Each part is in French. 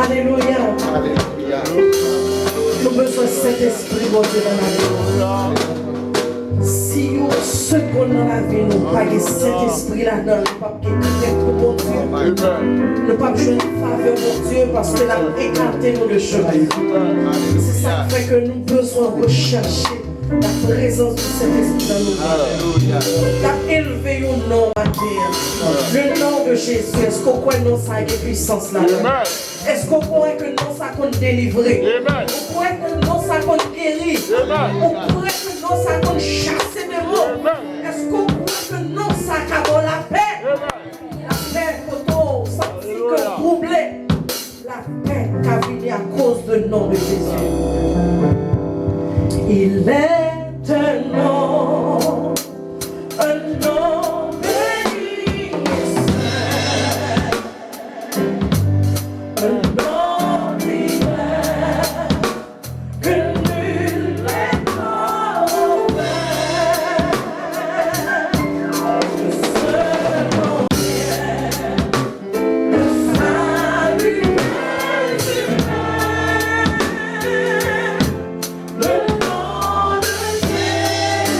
Alléluia. Alléluia. Nous avons besoin de cet esprit, bon Dieu, dans la vie. Si nous, ce qu'on a dans la vie, nous pas cet esprit-là dans le pape qui est pour mon Dieu. Nous pas besoin de faveur, mon Dieu, parce que l'a écarté nous de chemin. C'est ça qui fait que nous avons besoin de rechercher la présence de cet esprit dans nos vies. Nous avons élevé un nom à terre. Le nom de Jésus. Est-ce qu'on croit que non ça a des puissances là? Est-ce qu'on croit que non ça compte délivrer? On croit que non ça compte guérir? On croit que non ça compte chasser des mots? Est-ce qu'on croit que non ça accabole la paix? La paix, photo, sentit que troublé. La paix qui a venu à cause du nom de Jésus. Il est un nom béni et saint, un nom divin que nul n'est mauvais. Le seul nom vient, le salut des humains, le nom de Jésus.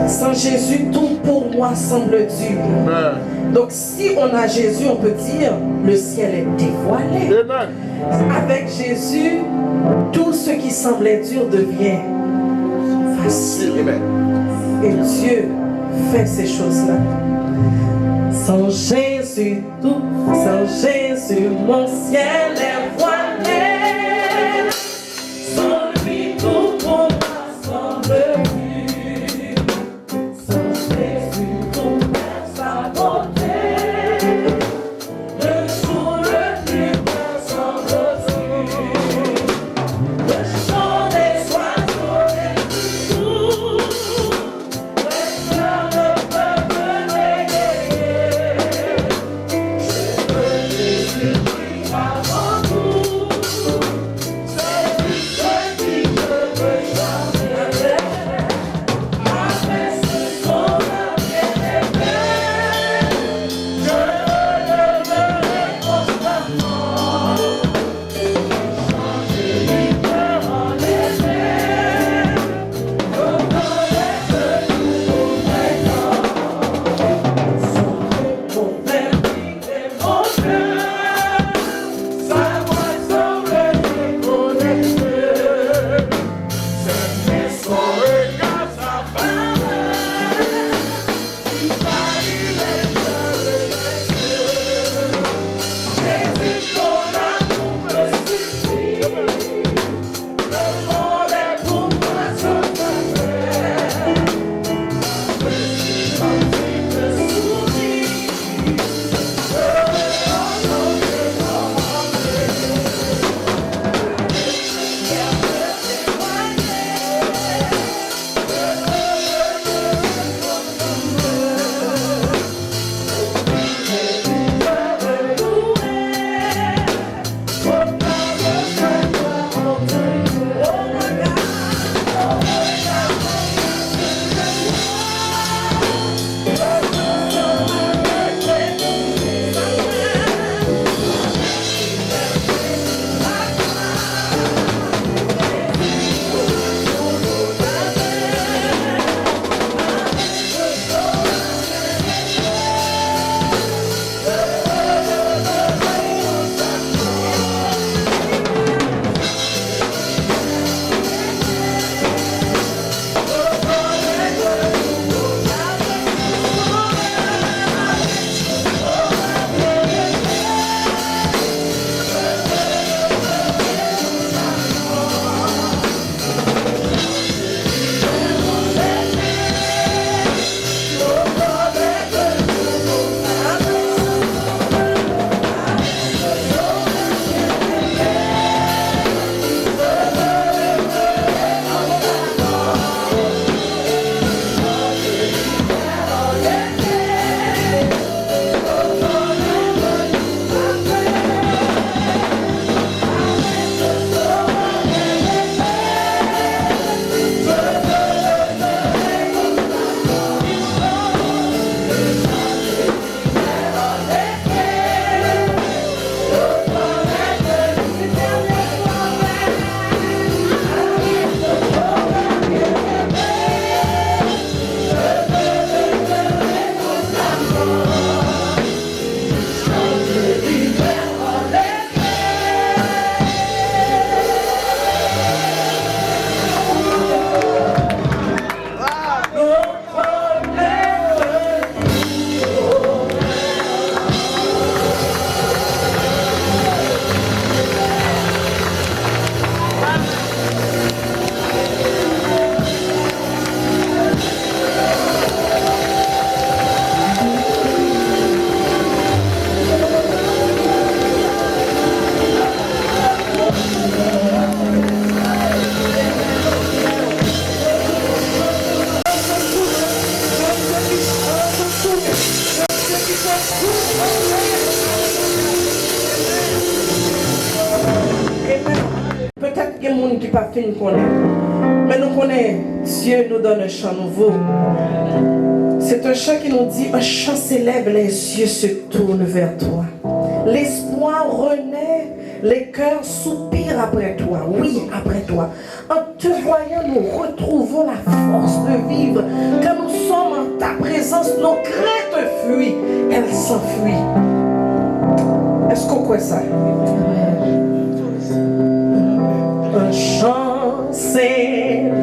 Sans Jésus, tout pour moi semble dur. Donc si on a Jésus, on peut dire le ciel est dévoilé. Avec Jésus, tout ce qui semblait dur devient facile. Et Dieu fait ces choses-là. Sans Jésus, sans Jésus, mon ciel est voilé. Sans lui, tout pour moi semble dur. Sans Jésus, tout est saboté. Le jour le plus beau semble dur. Le chant des oiseaux est tout. Les fleurs ne peuvent m'égayer. Je veux Jésus avant tout. pas fin connaître. Mais nous connaissons, Dieu nous donne un chant nouveau. C'est un chant qui nous dit, un chant s'élève, les yeux se tournent vers toi. L'espoir renaît, les cœurs soupirent après toi, oui, après toi. En te voyant, nous retrouvons la force de vivre. Quand nous sommes en ta présence, nos craintes fuient, elles s'enfuient. Est-ce qu'on croit ça? Un chant s'élève,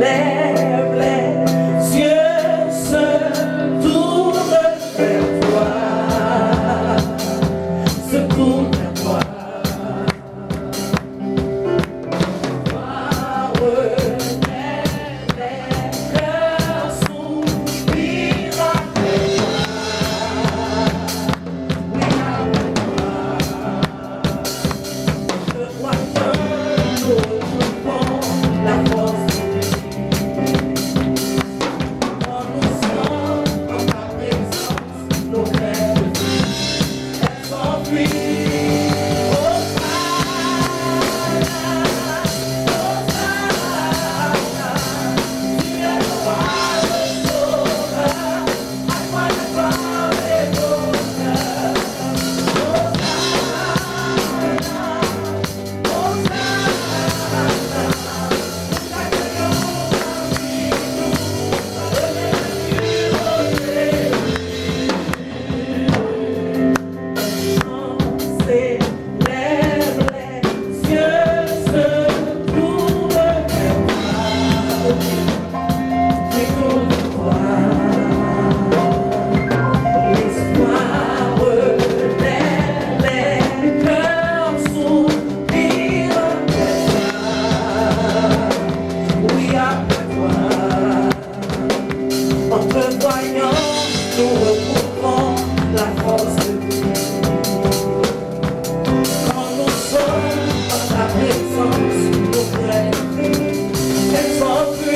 les yeux se tournent vers toi, se tournent vers toi. Renaît, les cœurs soupirent après toi. Oui, après toi. Je vois que nous retrouvons la force de Dieu. Quand nous sommes en ta présence, nos craintes fuient, elles s'enfuient.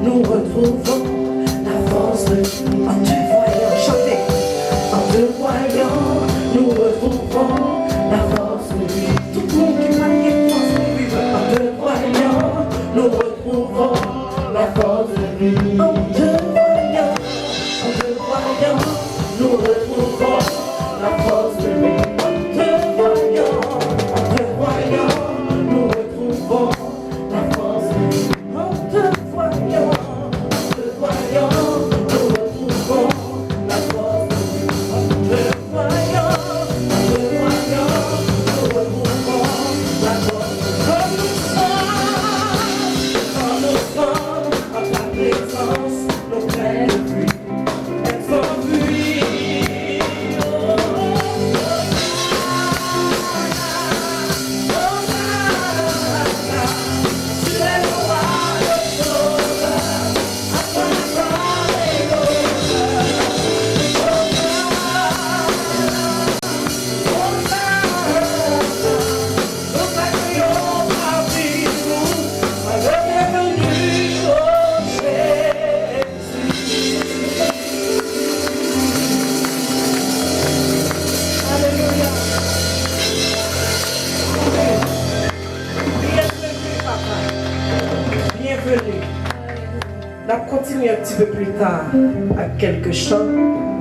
nous retrouvons la force de Dieu. En te voyant chanter, en te voyant, nous retrouvons nous retrouvons la force de vie. En te voyant, nous retrouvons la force de vie. En te voyant, nous retrouvons la force de vie. En te voyant, nous retrouvons la force de vie. En te voyant, nous retrouvons la force de vie. Quand nous sommes en ta présence, nos pleines pluies, elles sont pluies. Bienvenue. On va continuer un petit peu plus tard avec quelques chants,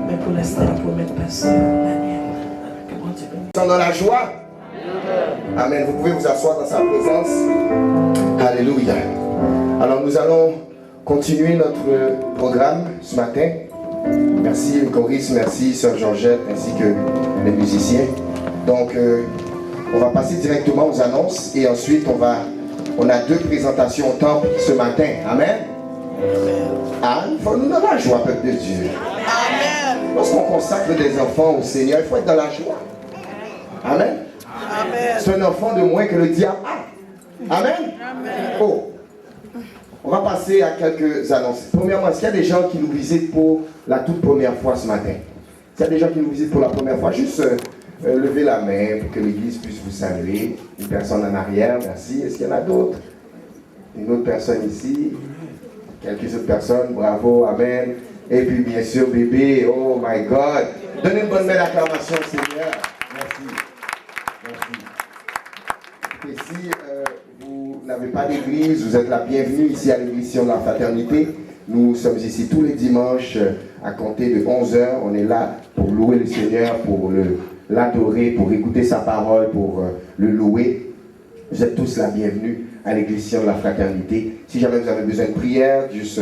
mais pour l'instant, pour mettre pasteur Daniel. Dans la joie. Amen. Vous pouvez vous asseoir dans sa présence. Alléluia. Alors nous allons continuer notre programme ce matin. Merci le choriste, merci Sœur Georgette ainsi que les musiciens. Donc on va passer directement aux annonces et ensuite on a 2 présentations au temple ce matin. Amen. Anne, il faut nous dans la joie, peuple de Dieu. Amen. Lorsqu'on consacre des enfants au Seigneur, il faut être dans la joie. Amen. Amen. C'est un enfant de moins que le diable a. Amen. Amen. Oh. On va passer à quelques annonces. Premièrement, est-ce qu'il y a des gens qui nous visitent pour la toute première fois ce matin? S'il y a des gens qui nous visitent pour la première fois, juste levez la main pour que l'église puisse vous saluer. Une personne en arrière, merci. Est-ce qu'il y en a d'autres? Une autre personne ici? Quelques autres personnes, bravo, amen. Et puis bien sûr, bébé, oh my God. Donnez une bonne main d'acclamation au Seigneur. Merci. Merci. Et si vous n'avez pas d'église, vous êtes la bienvenue ici à l'église Sion de la Fraternité. Nous sommes ici tous les dimanches à compter de 11h. On est là pour louer le Seigneur, pour l'adorer, pour écouter sa parole, pour le louer. Vous êtes tous la bienvenue à l'église Sion de la Fraternité. Si jamais vous avez besoin de prière, juste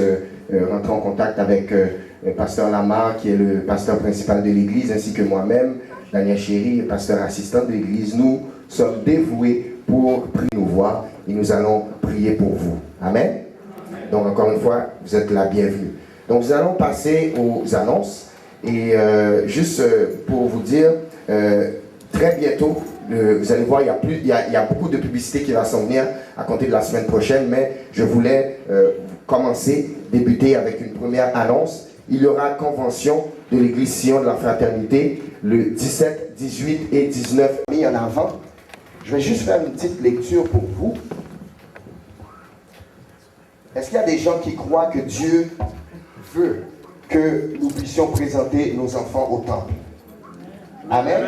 rentrer en contact avec pasteur Lamar, qui est le pasteur principal de l'église, ainsi que moi-même, Daniel Chéri, pasteur assistant de l'église. Nous sommes dévoués pour prier nous voir et nous allons prier pour vous. Amen. Donc encore une fois, vous êtes la bienvenue. Donc nous allons passer aux annonces et juste pour vous dire, très bientôt, vous allez voir, il y a beaucoup de publicité qui va s'en venir à compter de la semaine prochaine, mais je voulais débuter avec une première annonce. Il y aura convention de l'église Sion de la Fraternité le 17, 18 et 19 mai en avant. Je vais juste faire une petite lecture pour vous. Est-ce qu'il y a des gens qui croient que Dieu veut que nous puissions présenter nos enfants au temple? Amen.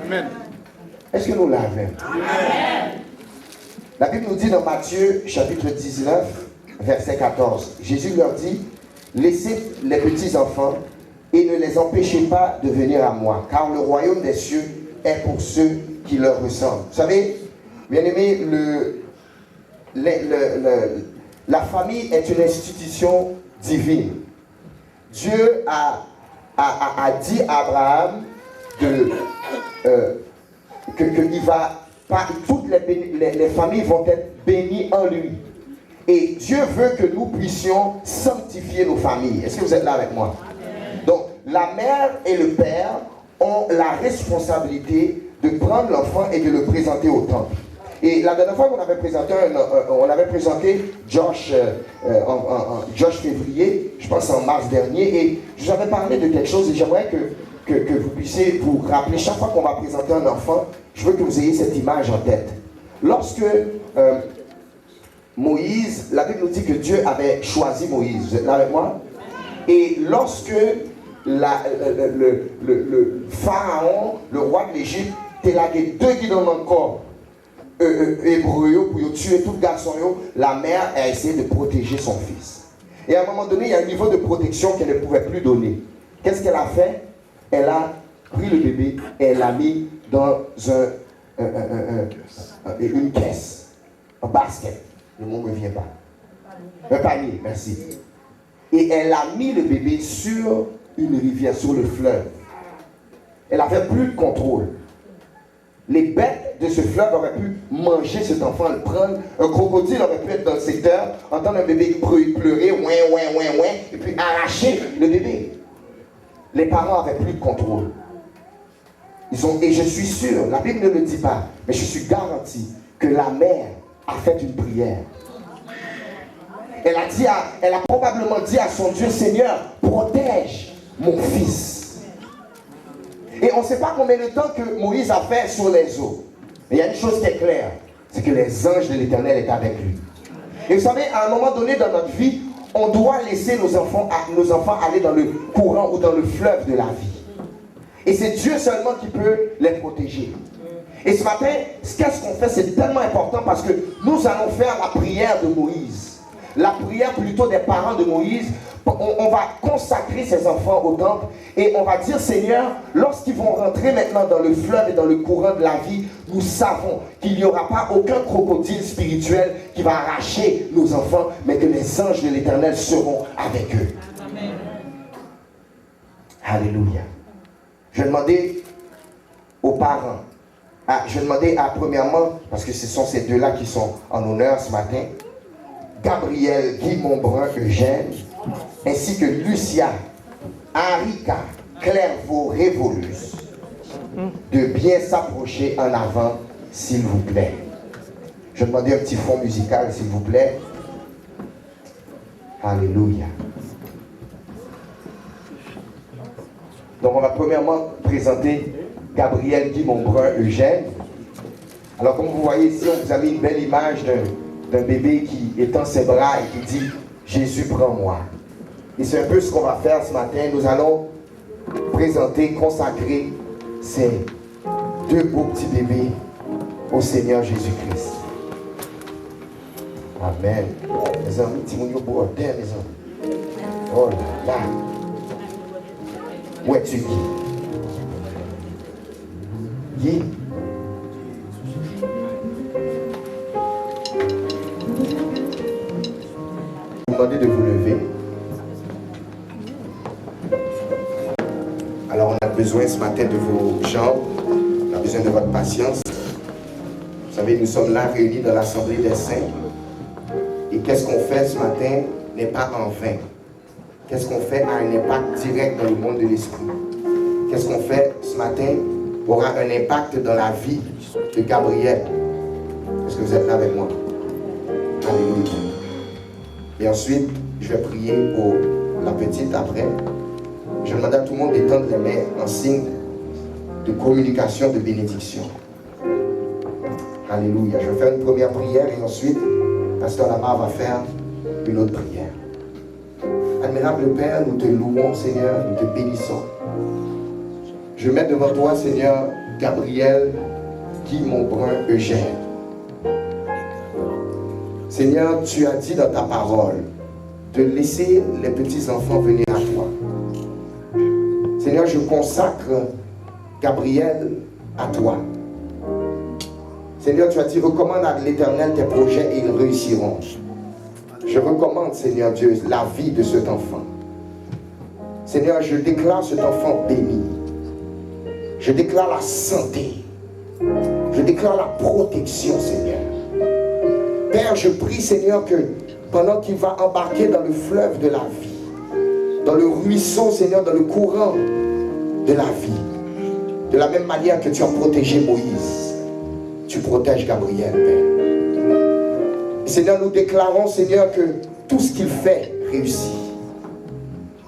Amen. Est-ce que nous l'avons? Amen. La Bible nous dit dans Matthieu chapitre 19, verset 14, Jésus leur dit, laissez les petits enfants et ne les empêchez pas de venir à moi, car le royaume des cieux est pour ceux qui leur ressemblent. Vous savez, bien aimé, la famille est une institution divine. Dieu a dit à Abraham toutes les familles vont être bénies en lui. Et Dieu veut que nous puissions sanctifier nos familles. Est-ce que vous êtes là avec moi? Donc, la mère et le père ont la responsabilité de prendre l'enfant et de le présenter au temple. Et la dernière fois qu'on avait présenté Josh Février, je pense en mars dernier, et je vous avais parlé de quelque chose et j'aimerais que vous puissiez vous rappeler, chaque fois qu'on va présenter un enfant, je veux que vous ayez cette image en tête. Lorsque Moïse, la Bible nous dit que Dieu avait choisi Moïse, vous êtes là avec moi? Et lorsque le pharaon, le roi de l'Égypte, t'a lagué 2 guidons dans le corps, hébreu pour tuer tout garçon, la mère a essayé de protéger son fils. Et à un moment donné, il y a un niveau de protection qu'elle ne pouvait plus donner. Qu'est-ce qu'elle a fait? Elle a pris le bébé et elle l'a mis dans une caisse, un basket. Le mot ne me vient pas. Un panier, merci. Et elle a mis le bébé sur une rivière, sur le fleuve. Elle n'avait plus de contrôle. Les bêtes de ce fleuve auraient pu manger cet enfant, le prendre. Un crocodile aurait pu être dans le secteur, entendre un bébé pleurer, ouin, et puis arracher le bébé. Les parents n'avaient plus de contrôle. Et je suis sûr, la Bible ne le dit pas, mais je suis garanti que la mère a fait une prière. Elle a probablement dit à son Dieu, Seigneur, protège mon fils. Et on ne sait pas combien de temps que Moïse a fait sur les eaux. Mais il y a une chose qui est claire, c'est que les anges de l'Éternel étaient avec lui. Et vous savez, à un moment donné dans notre vie, on doit laisser nos enfants aller dans le courant ou dans le fleuve de la vie. Et c'est Dieu seulement qui peut les protéger. Et ce matin, qu'est-ce qu'on fait? C'est tellement important parce que nous allons faire la prière de Moïse. La prière plutôt des parents de Moïse. On va consacrer ces enfants au temple et on va dire, Seigneur, lorsqu'ils vont rentrer maintenant dans le fleuve et dans le courant de la vie, nous savons qu'il n'y aura pas aucun crocodile spirituel qui va arracher nos enfants, mais que les anges de l'Éternel seront avec eux. Amen. Alléluia. Je vais demander aux parents, je vais demander premièrement, parce que ce sont ces deux-là qui sont en honneur ce matin, Gabriel, Guy Montbrun, Eugène, ainsi que Lucia, Arika, Clairvaux, Révolus, de bien s'approcher en avant, s'il vous plaît. Je vais demander un petit fond musical, s'il vous plaît. Alléluia. Donc, on va premièrement présenter Gabriel, Guy Montbrun, Eugène. Alors, comme vous voyez ici, on vous a mis une belle image d'un bébé qui étend ses bras et qui dit « Jésus, prends-moi ». Et c'est un peu ce qu'on va faire ce matin. Nous allons présenter, consacrer ces deux beaux petits bébés au Seigneur Jésus-Christ. Amen. Mes amis, Timounio Bourdin, mes amis. Oh là là. Où es-tu, Guy? Guy? Je vous demande de vous lever. Alors on a besoin ce matin de vos jambes, on a besoin de votre patience. Vous savez, nous sommes là réunis dans l'Assemblée des Saints. Et qu'est-ce qu'on fait ce matin n'est pas en vain. Qu'est-ce qu'on fait a un impact direct dans le monde de l'esprit. Qu'est-ce qu'on fait ce matin aura un impact dans la vie de Gabriel. Est-ce que vous êtes là avec moi? Alléluia. Et ensuite, je vais prier pour la petite après. Je demande à tout le monde d'étendre les mains en signe de communication, de bénédiction. Alléluia. Je vais faire une première prière et ensuite, Pasteur Lamar va faire une autre prière. Admirable Père, nous te louons, Seigneur, nous te bénissons. Je mets devant toi, Seigneur, Gabriel, Guy Montbrun, Eugène. Seigneur, tu as dit dans ta parole de laisser les petits enfants venir à toi. Seigneur, je consacre Gabriel à toi. Seigneur, tu as dit, recommande à l'Éternel tes projets et ils réussiront. Je recommande, Seigneur Dieu, la vie de cet enfant. Seigneur, je déclare cet enfant béni. Je déclare la santé. Je déclare la protection, Seigneur. Père, je prie, Seigneur, que pendant qu'il va embarquer dans le fleuve de la vie, dans le ruisseau, Seigneur, dans le courant de la vie, de la même manière que tu as protégé Moïse, tu protèges Gabriel, Père. Et Seigneur, nous déclarons, Seigneur, que tout ce qu'il fait réussit.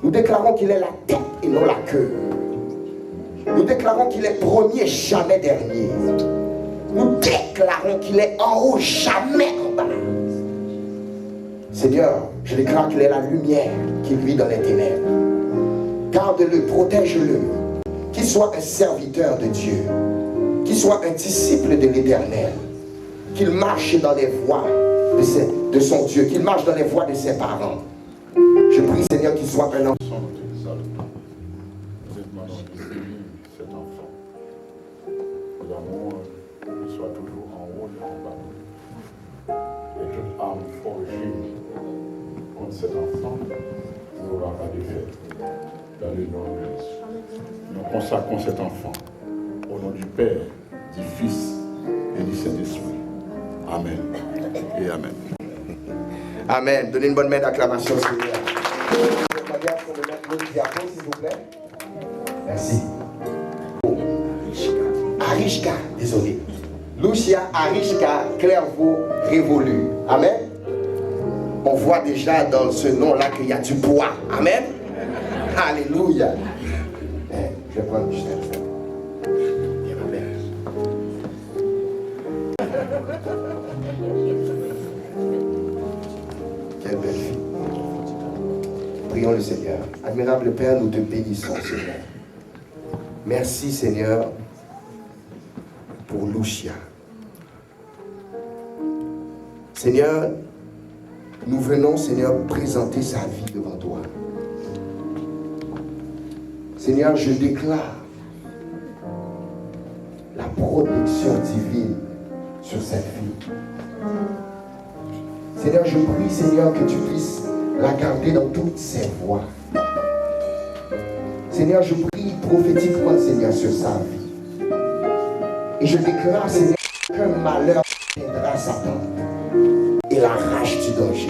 Nous déclarons qu'il est la tête et non la queue. Nous déclarons qu'il est premier, jamais dernier. Nous déclarons qu'il est en haut, jamais en bas. Seigneur, je déclare qu'il est la lumière qui luit dans les ténèbres. Garde-le, protège-le. Qu'il soit un serviteur de Dieu. Qu'il soit un disciple de l'Éternel. qu'il marche dans les voies de son Dieu, qu'il marche dans les voies de ses parents. Je prie, Seigneur, qu'il soit un enfant. Cet enfant. Nous avons qu'il soit toujours en haut et en bas. Et toute arme forgée contre cet enfant n'aura pas d'effet dans le nom de Jésus. Nous consacrons cet enfant au nom du Père, du Fils et du Saint-Esprit. Amen et Amen. Amen. Donnez une bonne main d'acclamation, Seigneur. Je vais demander à ce qu'on me mette l'autre diapo, s'il vous plaît. Merci. Arishka, désolé. Lucia Arishka Clairvaux Révolu. Amen. On voit déjà dans ce nom-là qu'il y a du poids. Amen. Alléluia. Je vais prendre juste un peu. Viens, ma mère. Quelle belle fille. Prions le Seigneur. Admirable Père, nous te bénissons, Seigneur. Merci, Seigneur, pour Lucia. Seigneur, nous venons, Seigneur, présenter sa vie devant toi. Seigneur, je déclare la protection divine sur cette fille. Seigneur, je prie, Seigneur, que tu puisses la garder dans toutes ses voies. Seigneur, je prie prophétiquement, Seigneur, sur sa vie. Et je déclare, Seigneur, qu'un malheur viendra sa tente et la rage du danger.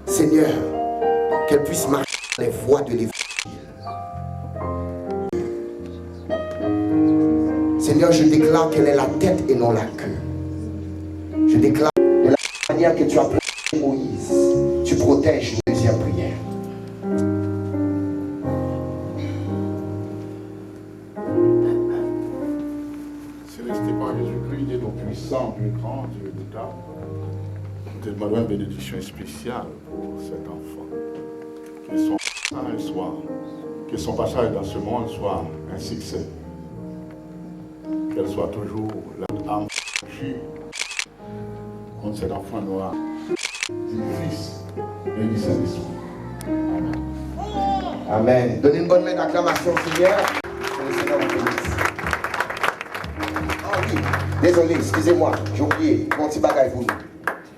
Seigneur, qu'elle puisse marcher dans les voies de l'évangile. Seigneur, je déclare qu'elle est la tête et non la queue. Je déclare de la manière que tu as protégé Moïse, tu protèges une deuxième prière. Célesté par Jésus-Christ, Dieu donc puissant, Dieu grand, Dieu d'état, nous te demandons une bénédiction spéciale pour cet enfant. Que son passage soit, que son passage dans ce monde soit un succès. Qu'elle soit toujours l'âme forgée contre cet enfant noir du Fils et du Saint-Esprit. Amen. Amen. Donnez une bonne main d'acclamation, Seigneur. Que le Seigneur vous bénisse. Oh oui, désolé, excusez-moi, j'ai oublié. Mon petit bagage pour nous.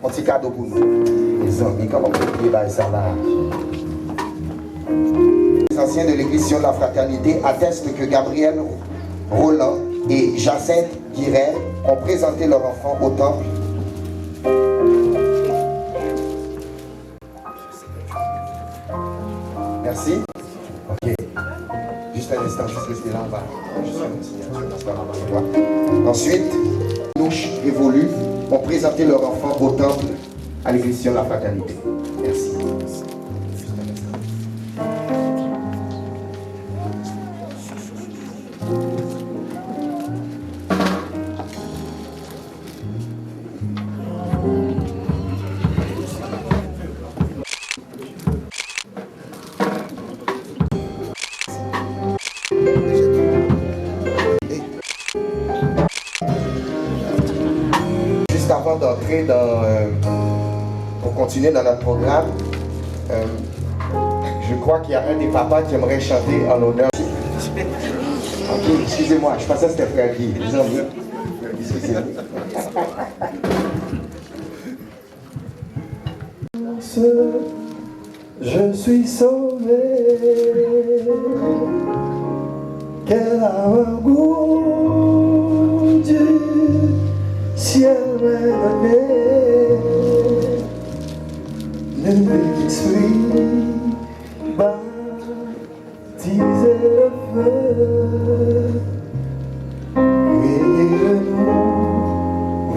Mon petit cadeau pour nous. Les amis, comment vous oubliez ça là? Les anciens de l'église Sion de la Fraternité attestent que Gabriel Roland et Jacinthe Guiret ont présenté leur enfant au temple. Merci. Ok. Juste un instant, juste rester là, on va juste faire une signature avec toi. Ensuite, Louche et Volu ont présenté leur enfant au temple à l'église Sion de la Fraternité. Merci. Avant d'entrer pour continuer dans notre programme, je crois qu'il y a un des papas qui aimerait chanter en l'honneur. Ok, excusez-moi, je pensais que c'était Frère Guy. Excusez-moi. Je suis sauvé, quel amour du ciel m'a donné, ne suis baptisé le feu, criez le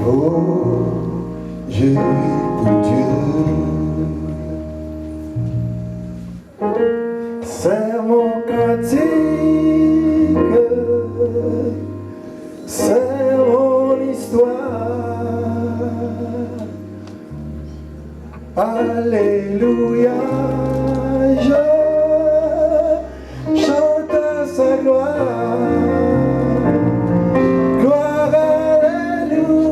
nouveau, je vis pour Dieu. C'est mon cantique, c'est mon histoire. Alléluia, je chante sa gloire. Gloire, alléluia.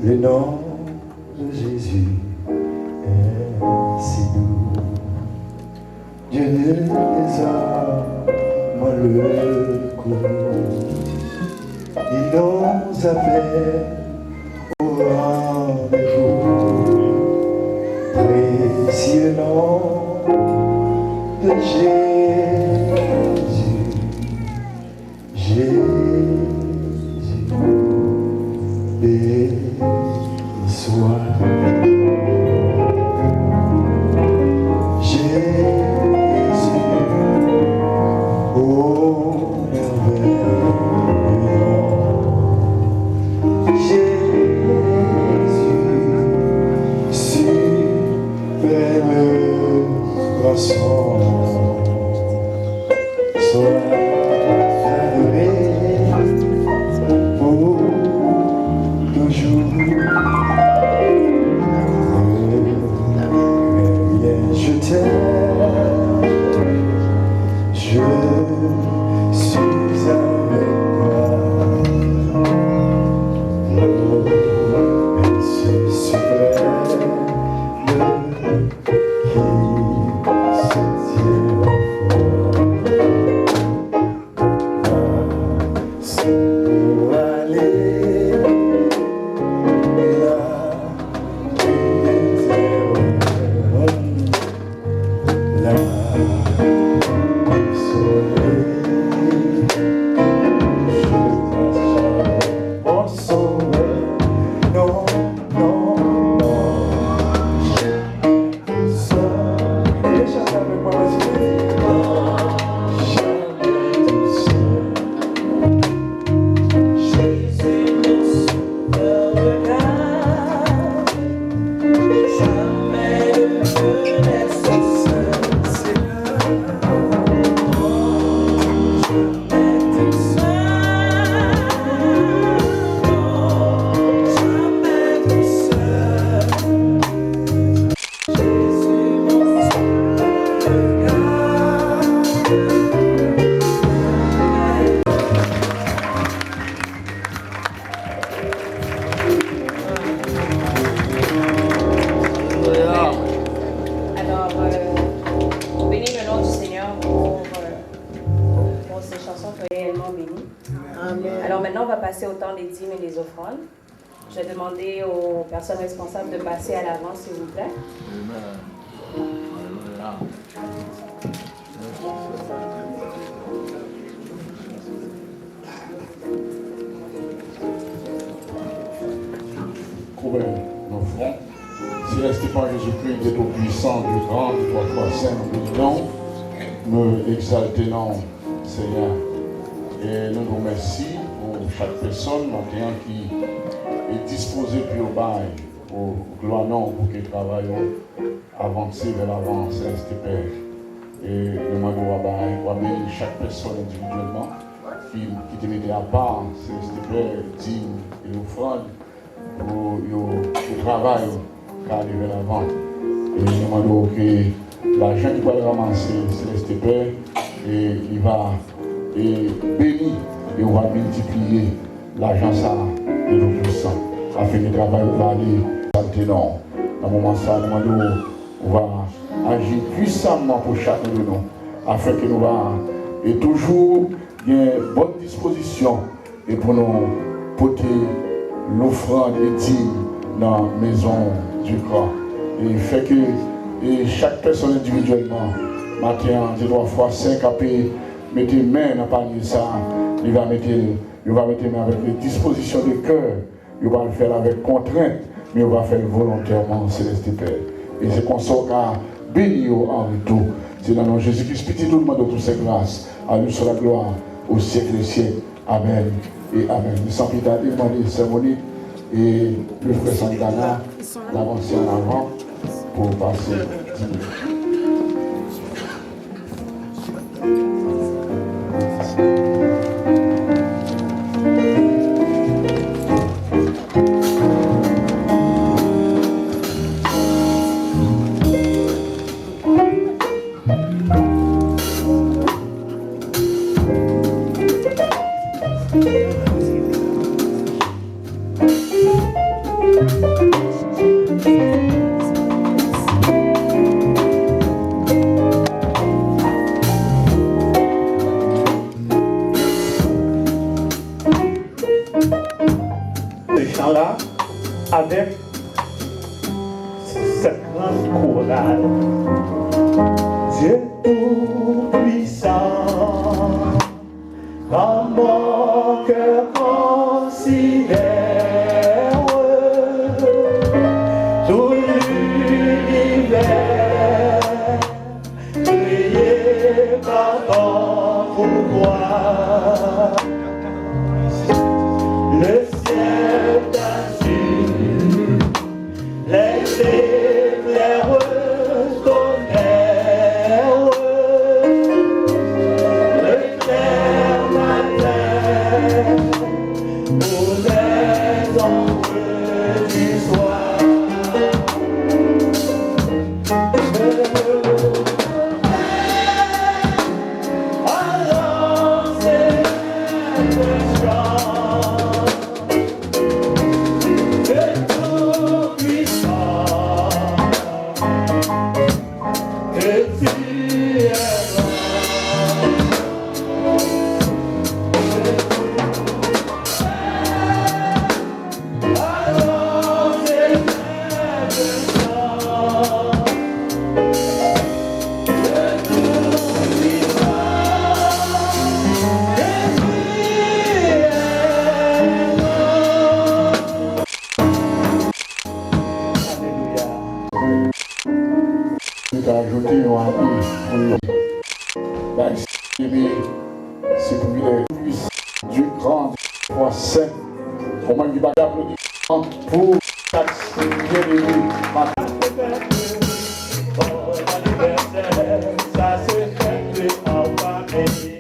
Le nom de Jésus est si doux. Dieu ne désarme le cou. Il nous appelle au rendez-vous. Précieux nom de Jésus, Jésus, béni soit. Jésus, ô merveilleux nom. Jésus, superbe croissant, sois adoré pour toujours. Je t'aime, je suis avec toi. Merci suprême qui se tient pour aller là où là au soleil, je t'achète en sauveur. Non, non, non, seul, et chante avec moi, vas-y. Jamais tout seul. Jésus, mon sauveur, regarde, jamais ne me laisse seul, Seigneur. Jamais tout seul, jamais tout seul. Jésus, mon sauveur, Alors, on bénit le nom du Seigneur pour ces chansons réellement bénies. Alors maintenant, on va passer au temps des dîmes et des offrandes. Je vais demander aux personnes responsables de passer à l'avant, s'il vous plaît. Couvrez nos fronts. Céleste Père Jésus-Christ, il est tout puissant, du grand, du trois saint, du nom. Me exalter non, Seigneur. Et nous vous remercions pour chaque personne maintenant qui est disposée pour le bail, pour gloire non, pour qu'il travaille avancer vers l'avant, Céleste Père. Et nous demandons à bénir chaque personne individuellement qui te mettait à part, Céleste Père, dîme et offrande pour le travail qui arrive vers l'avant. Et nous demandons que l'argent qui va le ramasser, Céleste Père, et il va bénir et on va multiplier l'argent ça de nos puissants afin que le travail va aller maintenant. Dans le moment ça, nous demandons, on va agir puissamment pour chacun de nous afin que nous va et toujours une bonne disposition et pour nous porter l'offrande et dîme dans la maison du corps. Et fait que chaque personne individuellement, matin, 2 fois 5 après, mettez main dans le panier ça, il va mettre main avec les dispositions de cœur, il va le faire avec contrainte, mais il va faire volontairement, Céleste Père. Et c'est qu'on sort qu'à bénir en retour. C'est dans le nom de Jésus-Christ, petit tout le monde de toutes ces grâces, à lui soit la gloire au siècle des siècles. Amen et Amen. Nous sommes plus tard demander cérémonie et le frère Santana d'avancer en avant pour passer 10 minutes. avec cette grande chorale. Dieu tout-puissant, dans mon cœur considère tout l'univers, priez par ton pouvoir. Le ciel d'azur, les éclaireuses tonnerres, le clair matin, pour les ombres du soir. Alors c'est le chant. Ajouter un ami c'est pour lui Dieu grand, fois saint, au moins du bagage applaudissement pour chaque bien-aimé. Bon anniversaire, ça se fait en famille.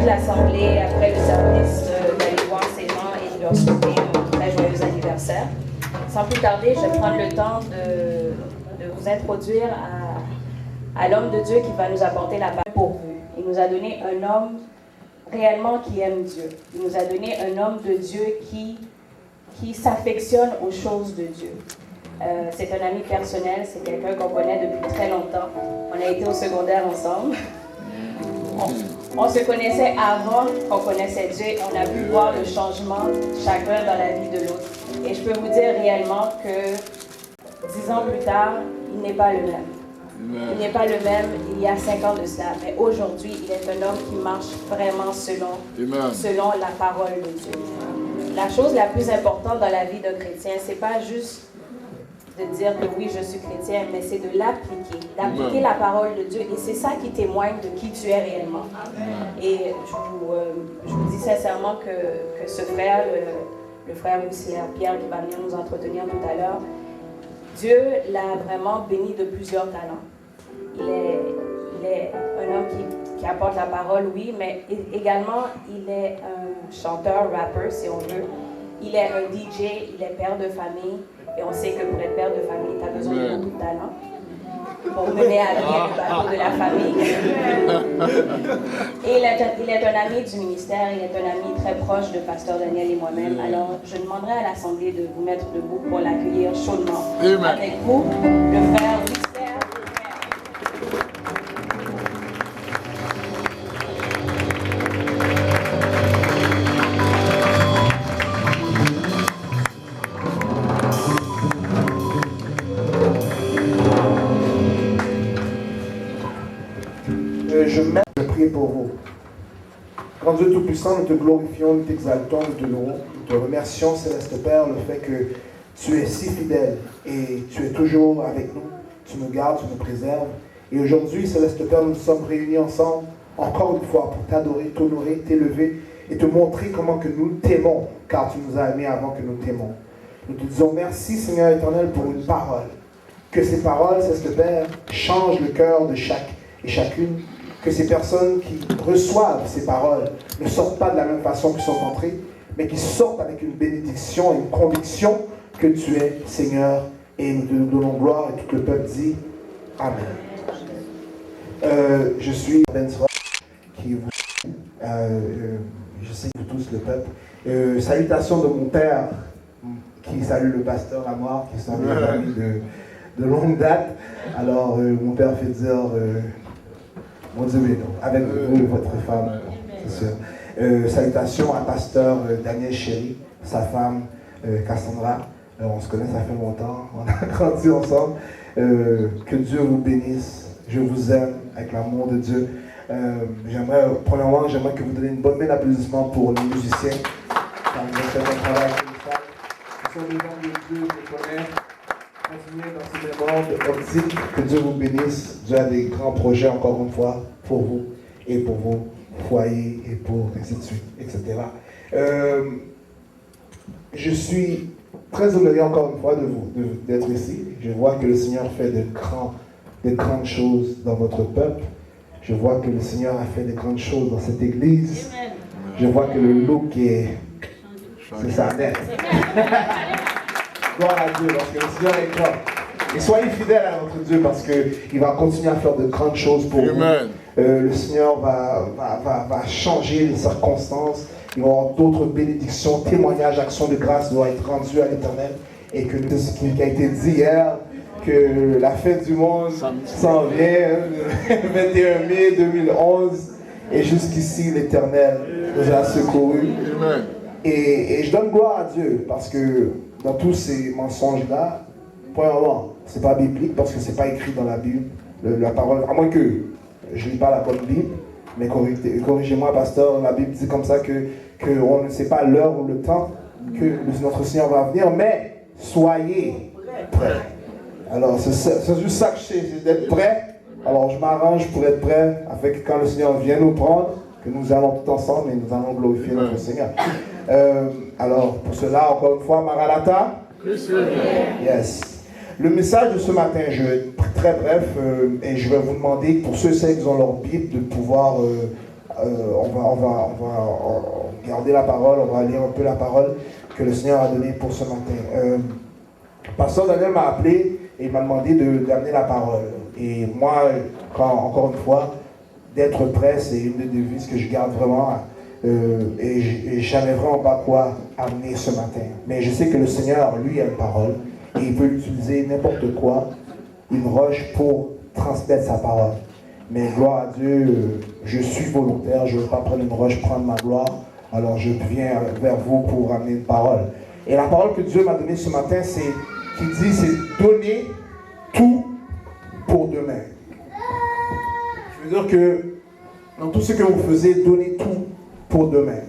L'assemblée après le service d'aller voir ces gens et de leur souhaiter un très joyeux anniversaire. Sans plus tarder, je vais prendre le temps de vous introduire à l'homme de Dieu qui va nous apporter la paix pourvue. Il nous a donné un homme réellement qui aime Dieu. Il nous a donné un homme de Dieu qui s'affectionne aux choses de Dieu. C'est un ami personnel, c'est quelqu'un qu'on connaît depuis très longtemps. On a été au secondaire ensemble. On se connaissait avant qu'on connaissait Dieu et on a pu voir le changement chacun dans la vie de l'autre. Et je peux vous dire réellement que 10 ans plus tard, il n'est pas le même. Il n'est pas le même il y a 5 ans de cela. Mais aujourd'hui, il est un homme qui marche vraiment selon la parole de Dieu. La chose la plus importante dans la vie d'un chrétien, c'est pas juste de dire que oui, je suis chrétien, mais c'est de d'appliquer la parole de Dieu. Et c'est ça qui témoigne de qui tu es réellement. Et je vous dis sincèrement que ce frère, le frère Lucilaire Pierre, qui va venir nous entretenir tout à l'heure, Dieu l'a vraiment béni de plusieurs talents. Il est un homme qui apporte la parole, oui, mais également, il est un chanteur, rappeur, si on veut. Il est un DJ, il est père de famille. Et on sait que pour être père de famille, tu as besoin de beaucoup de talent pour mener à bien le bateau de la famille. Et il est un ami du ministère, il est un ami très proche de Pasteur Daniel et moi-même. Alors, je demanderai à l'Assemblée de vous mettre debout pour l'accueillir chaudement. Avec vous, le frère Lucilaire. Je prie pour vous. Grand Dieu Tout-Puissant, nous te glorifions, nous t'exaltons, nous te louons, nous te remercions, Céleste Père, le fait que tu es si fidèle et tu es toujours avec nous, tu nous gardes, tu nous préserves. Et aujourd'hui, Céleste Père, nous sommes réunis ensemble, encore une fois, pour t'adorer, t'honorer, t'élever et te montrer comment que nous t'aimons, car tu nous as aimés avant que nous t'aimons. Nous te disons merci, Seigneur éternel, pour une parole. Que ces paroles, Céleste Père, changent le cœur de chaque et chacune. Que ces personnes qui reçoivent ces paroles ne sortent pas de la même façon qu'ils sont entrés, mais qu'ils sortent avec une bénédiction et une conviction que tu es Seigneur. Et nous te donnons gloire et tout le peuple dit Amen. Je suis Ben Sra, qui vous je sais que vous tous le peuple. Salutations de mon père qui salue le pasteur Lamar, qui sont des amis de longue date. Alors, mon père fait dire, mon Dieu, non, avec vous et votre femme, c'est sûr. Salutations à pasteur Daniel Chéry, sa femme Cassandra. On se connaît, ça fait longtemps, on a grandi ensemble. Que Dieu vous bénisse. Je vous aime avec l'amour de Dieu. Premièrement, j'aimerais que vous donniez une bonne main d'applaudissement pour les musiciens. Quand vous faites un travail colossal. Ce sont des gens de Dieu que je connais. Continuez dans ce monde optique. Que Dieu vous bénisse. Dieu a des grands projets, encore une fois, pour vous et pour vos foyers et pour ainsi de suite, etc. Je suis très honoré encore une fois d'être ici. Je vois que le Seigneur fait de grandes choses dans votre peuple. Je vois que le Seigneur a fait de grandes choses dans cette église. Amen. Je vois que le look est... C'est ça, net. Gloire à Dieu, parce que le Seigneur est grand. Et soyez fidèles à votre Dieu, parce qu'il va continuer à faire de grandes choses pour Amen. vous. Le Seigneur va changer les circonstances. Il va y avoir d'autres bénédictions, témoignages, actions de grâce doivent être rendus à l'Éternel. Et que ce qui a été dit hier, que la fin du monde s'en vient, le 21 mai 2011, et jusqu'ici l'Éternel nous a secourus. Et je donne gloire à Dieu, parce que dans tous ces mensonges-là, premièrement, c'est pas biblique, parce que c'est pas écrit dans la Bible, la parole, à moins que je ne lis pas la bonne Bible, mais corrigez-moi, pasteur, la Bible dit comme ça que on ne sait pas l'heure ou le temps que notre Seigneur va venir, mais soyez prêts. Alors, c'est juste ça que je sais, c'est d'être prêt. Alors, je m'arrange pour être prêt, afin que quand le Seigneur vient nous prendre, que nous allons tout ensemble et nous allons glorifier notre Seigneur. Alors, pour cela, encore une fois, Maranatha. Yes. Le message de ce matin, je vais être très bref, et je vais vous demander, pour ceux et celles qui ont leur Bible, de pouvoir... on va garder la parole, on va lire un peu la parole que le Seigneur a donnée pour ce matin. Pasteur Daniel m'a appelé et il m'a demandé d'amener la parole. Et moi, encore une fois, d'être prêt, c'est une des devises que je garde vraiment. Et je ne savais vraiment pas quoi amener ce matin. Mais je sais que le Seigneur, lui, a une parole et il peut utiliser n'importe quoi, une roche, pour transmettre sa parole. Mais gloire à Dieu, je suis volontaire, je ne veux pas prendre une roche, prendre ma gloire. Alors je viens vers vous pour amener une parole. Et la parole que Dieu m'a donnée ce matin, qui dit, c'est donner tout pour demain. Je veux dire que dans tout ce que vous faisiez, donnez tout pour demain.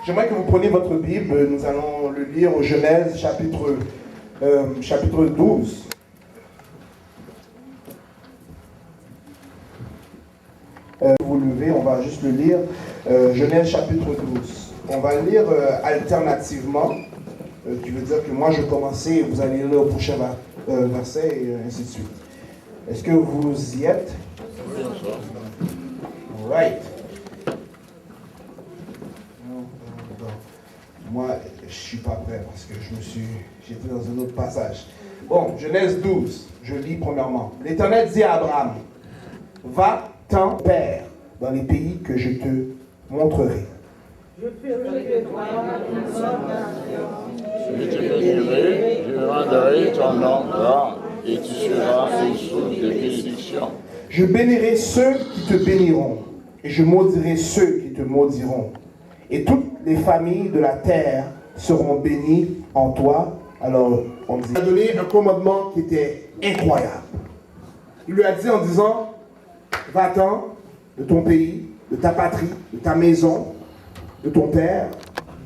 J'aimerais que vous preniez votre Bible, nous allons le lire au Genèse chapitre 12. Vous levez, on va juste le lire. Genèse chapitre 12. On va le lire alternativement. Qui veut dire que moi je vais commencer et vous allez lire le prochain verset et ainsi de suite. Est-ce que vous y êtes? Right. Moi, je ne suis pas prêt parce que j'étais dans un autre passage. Bon, Genèse 12, je lis premièrement. L'Éternel dit à Abraham, va-t'en, Père, dans les pays que je te montrerai. Je ferai de toi une grande nation. Je te bénirai, je rendrai ton nom grand, et tu seras une source de bénédiction. Je bénirai ceux qui te béniront, et je maudirai ceux qui te maudiront. Et toutes les familles de la terre seront bénies en toi. Alors, on dit, il a donné un commandement qui était incroyable. Il lui a dit en disant, va-t'en de ton pays, de ta patrie, de ta maison, de ton père,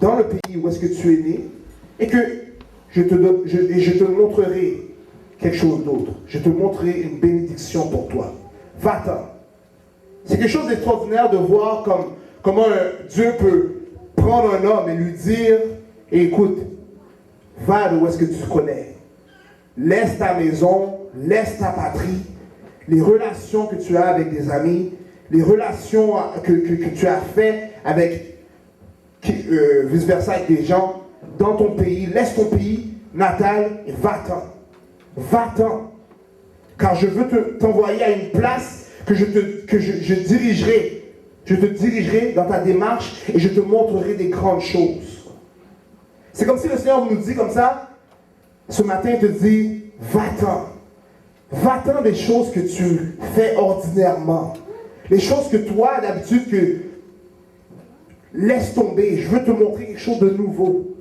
dans le pays où est-ce que tu es né, et que je te montrerai quelque chose d'autre. Je te montrerai une bénédiction pour toi. Va-t'en. C'est quelque chose d'extraordinaire de voir comment Dieu peut prendre un homme et lui dire, écoute, va de où est-ce que tu connais. Laisse ta maison, laisse ta patrie, les relations que tu as avec des amis, les relations que tu as fait avec vice-versa avec des gens dans ton pays. Laisse ton pays natal et va-t'en. Va-t'en. Car je veux t'envoyer à une place que je dirigerai. Je te dirigerai dans ta démarche et je te montrerai des grandes choses. C'est comme si le Seigneur nous dit comme ça, ce matin, il te dit, va-t'en. Va-t'en des choses que tu fais ordinairement. Les choses que toi, d'habitude, que laisse tomber. Je veux te montrer quelque chose de nouveau.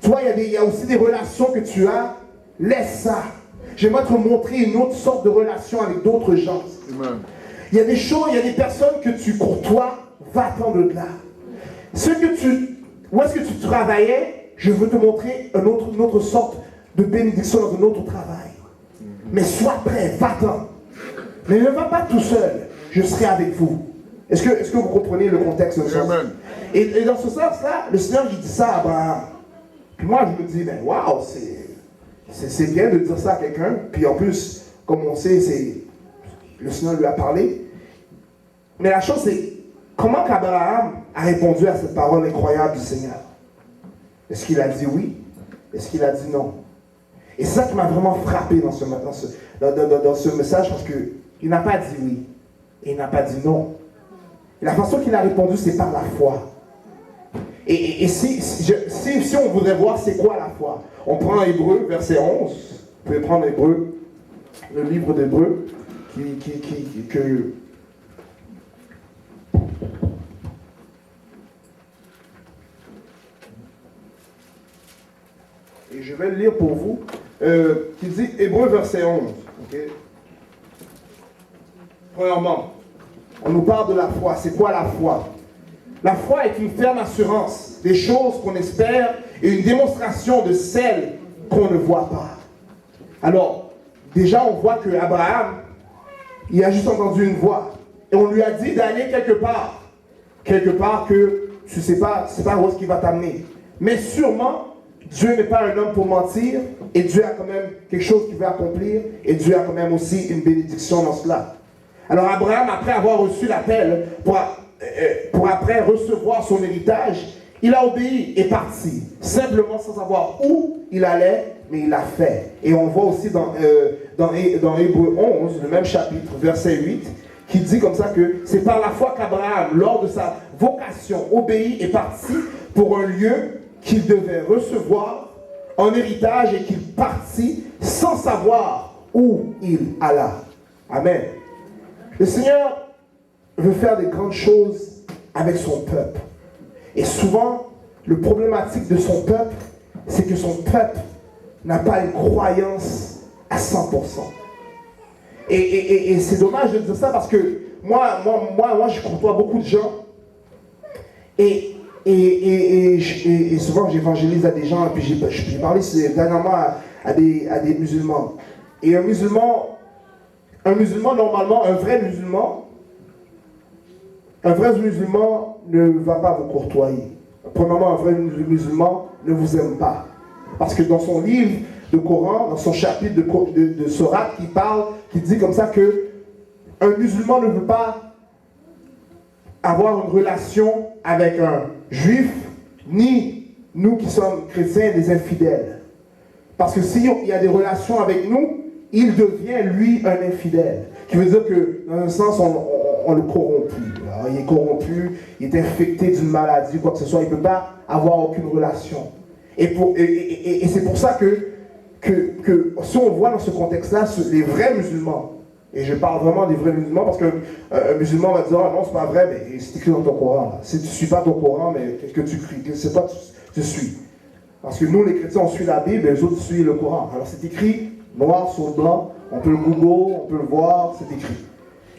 Toi, il y a aussi des relations que tu as. Laisse ça. J'aimerais te montrer une autre sorte de relation avec d'autres gens. Amen. Il y a des choses, il y a des personnes que tu courtoies. Va-t'en de là. Où est-ce que tu travaillais? Je veux te montrer une autre sorte de bénédiction dans un autre travail. Mais sois prêt, va-t'en. Mais ne va pas tout seul. Je serai avec vous. Est-ce que vous comprenez le contexte de ça? Et dans ce sens-là, le Seigneur il dit ça à Abraham. Puis moi, je me dis, ben waouh, c'est bien de dire ça à quelqu'un. Puis en plus, comme on sait, le Seigneur lui a parlé. Mais la chose, c'est comment qu'Abraham a répondu à cette parole incroyable du Seigneur? Est-ce qu'il a dit oui? Est-ce qu'il a dit non? Et c'est ça qui m'a vraiment frappé dans ce message, parce qu'il n'a pas dit oui. Et il n'a pas dit non. Et la façon qu'il a répondu, c'est par la foi. Et si on voudrait voir c'est quoi la foi, on prend Hébreu, verset 11. Vous pouvez prendre Hébreu, le livre d'Hébreu, et je vais le lire pour vous, qui dit Hébreu, verset 11. Okay? Premièrement, on nous parle de la foi. C'est quoi la foi? La foi est une ferme assurance des choses qu'on espère et une démonstration de celles qu'on ne voit pas. Alors, déjà, on voit que Abraham, il a juste entendu une voix. Et on lui a dit d'aller quelque part. Quelque part que tu ne sais pas, c'est pas où est-ce qu'il va t'amener. Mais sûrement, Dieu n'est pas un homme pour mentir. Et Dieu a quand même quelque chose qu'il veut accomplir. Et Dieu a quand même aussi une bénédiction dans cela. Alors Abraham, après avoir reçu l'appel, pour après recevoir son héritage, il a obéi et parti, simplement sans savoir où il allait, mais il l'a fait. Et on voit aussi dans Hébreu 11, le même chapitre, verset 8, qui dit comme ça que c'est par la foi qu'Abraham, lors de sa vocation, obéit et parti pour un lieu qu'il devait recevoir en héritage et qu'il partit sans savoir où il alla. Amen. Le Seigneur veut faire des grandes choses avec son peuple. Et souvent, le problématique de son peuple, c'est que son peuple n'a pas une croyance à 100%. Et c'est dommage de dire ça parce que moi je côtoie beaucoup de gens et souvent j'évangélise à des gens, et puis j'ai parlé dernièrement à des musulmans. Et un musulman normalement, un vrai musulman ne va pas vous courtoyer. Premièrement, un vrai musulman ne vous aime pas. Parce que dans son livre de Coran, dans son chapitre de Sourate, qui dit comme ça que un musulman ne veut pas avoir une relation avec un juif, ni nous qui sommes chrétiens, des infidèles. Parce que s'il y a des relations avec nous, il devient, lui, un infidèle. Qui veut dire que, dans un sens, on le corrompt. Alors, il est corrompu, il est infecté d'une maladie, quoi que ce soit. Il ne peut pas avoir aucune relation. Et c'est pour ça que si on voit dans ce contexte-là, les vrais musulmans, et je parle vraiment des vrais musulmans, parce qu'un musulman va dire, ah non, c'est pas vrai, mais c'est écrit dans ton Coran. Là. Si tu ne suis pas ton Coran, mais qu'est-ce que tu cries? C'est toi tu suis. Parce que nous, les chrétiens, on suit la Bible, et les autres suivent le Coran. Alors c'est écrit noir sur blanc, on peut le Google, on peut le voir, c'est écrit.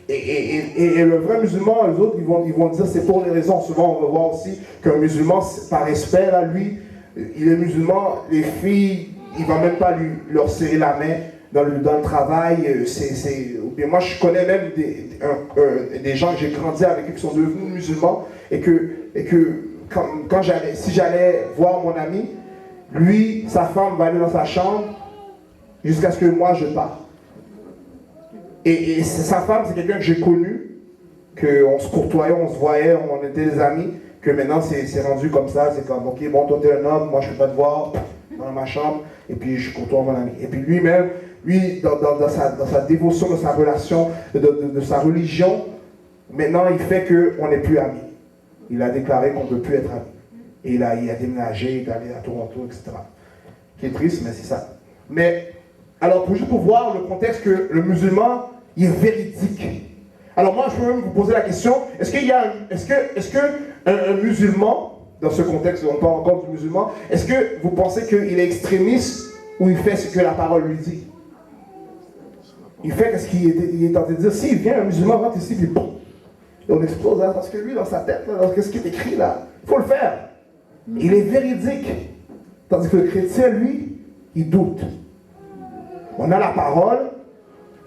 Et le vrai musulman, les autres, ils vont dire c'est pour les raisons. Souvent, on va voir aussi qu'un musulman, par respect, là, lui, il est musulman, les filles, il ne va même pas leur serrer la main dans le travail. Moi, je connais même des gens que j'ai grandi avec eux qui sont devenus musulmans, et que si j'allais voir mon ami, lui, sa femme va aller dans sa chambre jusqu'à ce que moi je parte. Et sa femme, c'est quelqu'un que j'ai connu, qu'on se courtoyait, on se voyait, on était des amis, que maintenant c'est rendu comme ça, c'est comme, ok, bon, toi t'es un homme, moi je peux pas te voir dans ma chambre, et puis je courtoie mon ami. Et puis lui-même, dans sa dévotion, dans sa relation, de sa religion, maintenant il fait qu'on n'est plus amis. Il a déclaré qu'on ne peut plus être amis. Et il a déménagé, il est allé à Toronto, etc. Qui est triste, mais c'est ça. Mais, alors, juste pour voir le contexte que le musulman, il est véridique. Alors moi, je peux même vous poser la question, est-ce qu'un musulman, dans ce contexte, on parle encore du musulman, est-ce que vous pensez qu'il est extrémiste ou il fait ce que la parole lui dit? Il fait ce qu'il est tenté de dire. S'il vient, un musulman rentre ici, puis bon, et on explose là, parce que lui, dans sa tête, dans ce qui est écrit là, il faut le faire. Il est véridique. Tandis que le chrétien, lui, il doute. On a la parole,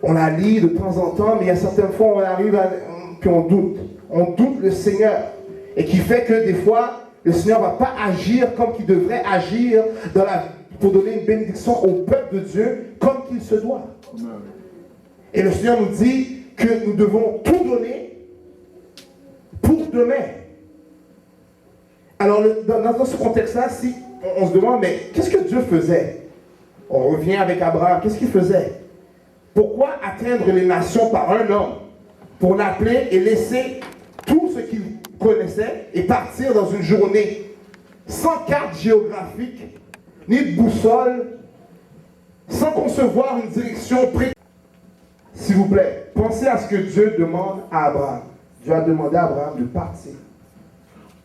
on la lit de temps en temps, mais il y a certaines fois où on arrive puis on doute. On doute le Seigneur. Et qui fait que des fois, le Seigneur ne va pas agir comme il devrait agir pour donner une bénédiction au peuple de Dieu comme qu'il se doit. Et le Seigneur nous dit que nous devons tout donner pour demain. Alors, dans ce contexte-là, si on se demande, mais qu'est-ce que Dieu faisait? On revient avec Abraham, qu'est-ce qu'il faisait? Pourquoi atteindre les nations par un homme? Pour l'appeler et laisser tout ce qu'il connaissait et partir dans une journée sans carte géographique, ni de boussole, sans concevoir une direction précise. S'il vous plaît, pensez à ce que Dieu demande à Abraham. Dieu a demandé à Abraham de partir.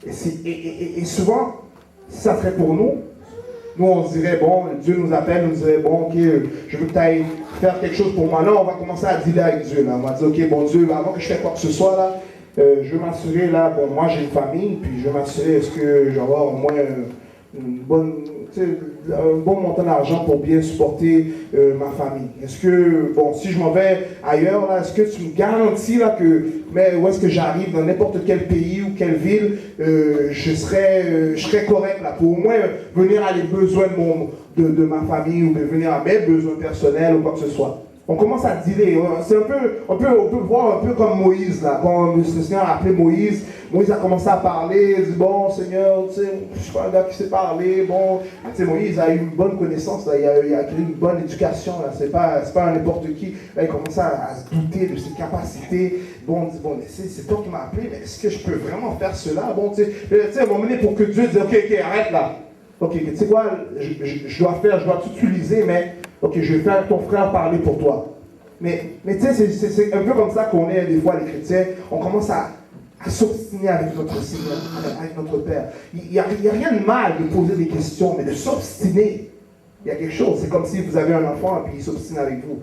Et souvent, si ça serait pour nous, on se dirait, bon, Dieu nous appelle, nous dirait, bon, ok, je veux que tu ailles faire quelque chose pour moi. Là, on va commencer à dealer avec Dieu. Là. On va dire, ok, bon Dieu, avant que je fasse quoi que ce soit, là, je veux m'assurer, là, bon, moi j'ai une famille, puis je veux m'assurer, est-ce que je vais avoir au moins un bon montant d'argent pour bien supporter ma famille. Est-ce que, bon, si je m'en vais ailleurs, là, est-ce que tu me garantis là, mais où est-ce que j'arrive, dans n'importe quel pays ou quelle ville, je serais correct là, pour au moins venir à les besoins de ma famille ou venir à mes besoins personnels ou quoi que ce soit. On commence à dealer. C'est on peut voir un peu comme Moïse, là, quand le Seigneur a appelé Moïse. Moïse a commencé à parler, il dit, bon, Seigneur, tu sais, je suis pas un gars qui sait parler, bon. Tu sais, Moïse a eu une bonne connaissance, là, il a acquis une bonne éducation, là, c'est pas n'importe qui. Là, il commence à se douter de ses capacités. Bon, on dit, bon, c'est toi qui m'as appelé, mais est-ce que je peux vraiment faire cela? Bon, tu sais, à un moment donné, pour que Dieu dise, ok, arrête là. Ok, tu sais quoi, je dois t'utiliser, mais ok, je vais faire ton frère parler pour toi. Mais tu sais, c'est un peu comme ça qu'on est des fois les chrétiens. On commence à s'obstiner avec notre Seigneur, avec notre Père. Il n'y a rien de mal de poser des questions, mais de s'obstiner, il y a quelque chose. C'est comme si vous avez un enfant et puis il s'obstine avec vous.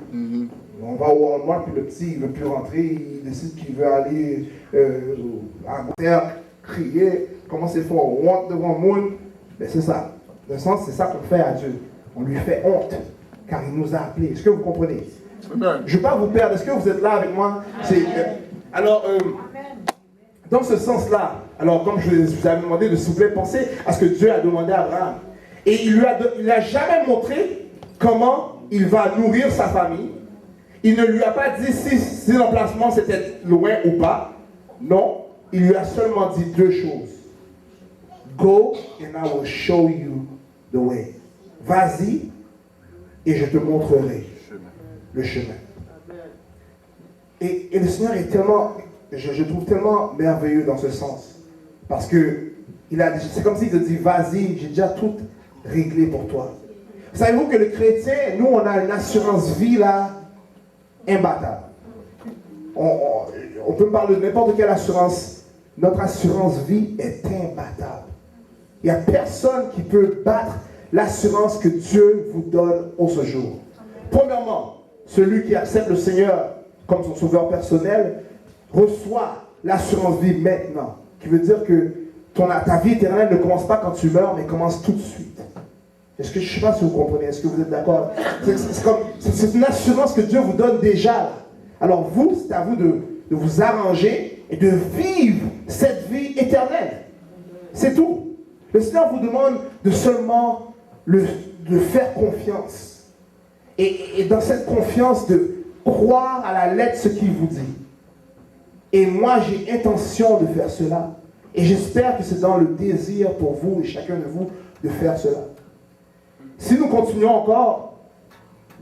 On va au Walmart, puis le petit, il ne veut plus rentrer, il décide qu'il veut aller à terre, crier, commencer fort, honte devant le monde. Mais c'est ça. Dans le sens, c'est ça qu'on fait à Dieu. On lui fait honte, car il nous a appelés. Est-ce que vous comprenez? Je ne vais pas vous perdre. Est-ce que vous êtes là avec moi? Alors, dans ce sens-là, alors comme je vous avais demandé de s'il vous plaît, penser à ce que Dieu a demandé à Abraham. Et il n'a jamais montré comment il va nourrir sa famille. Il ne lui a pas dit si l'emplacement c'était loin ou pas. Non, il lui a seulement dit deux choses. Go and I will show you the way. Vas-y et je te montrerai le chemin. Et le Seigneur est tellement, je trouve tellement merveilleux dans ce sens. Parce que c'est comme s'il te dit, vas-y, j'ai déjà tout réglé pour toi. Savez-vous que le chrétien, nous on a une assurance vie là, imbattable. On peut parler de n'importe quelle assurance. Notre assurance vie est imbattable. Il n'y a personne qui peut battre l'assurance que Dieu vous donne au ce jour. Premièrement, celui qui accepte le Seigneur comme son sauveur personnel reçoit l'assurance vie maintenant. Qui veut dire que ta vie éternelle ne commence pas quand tu meurs, mais commence tout de suite. Je ne sais pas si vous comprenez, est-ce que vous êtes d'accord? C'est une assurance que Dieu vous donne déjà. Là. Alors vous, c'est à vous de vous arranger et de vivre cette vie éternelle. C'est tout. Le Seigneur vous demande de seulement de faire confiance. Et dans cette confiance, de croire à la lettre ce qu'il vous dit. Et moi, j'ai intention de faire cela. Et j'espère que c'est dans le désir pour vous et chacun de vous de faire cela. Si nous continuons encore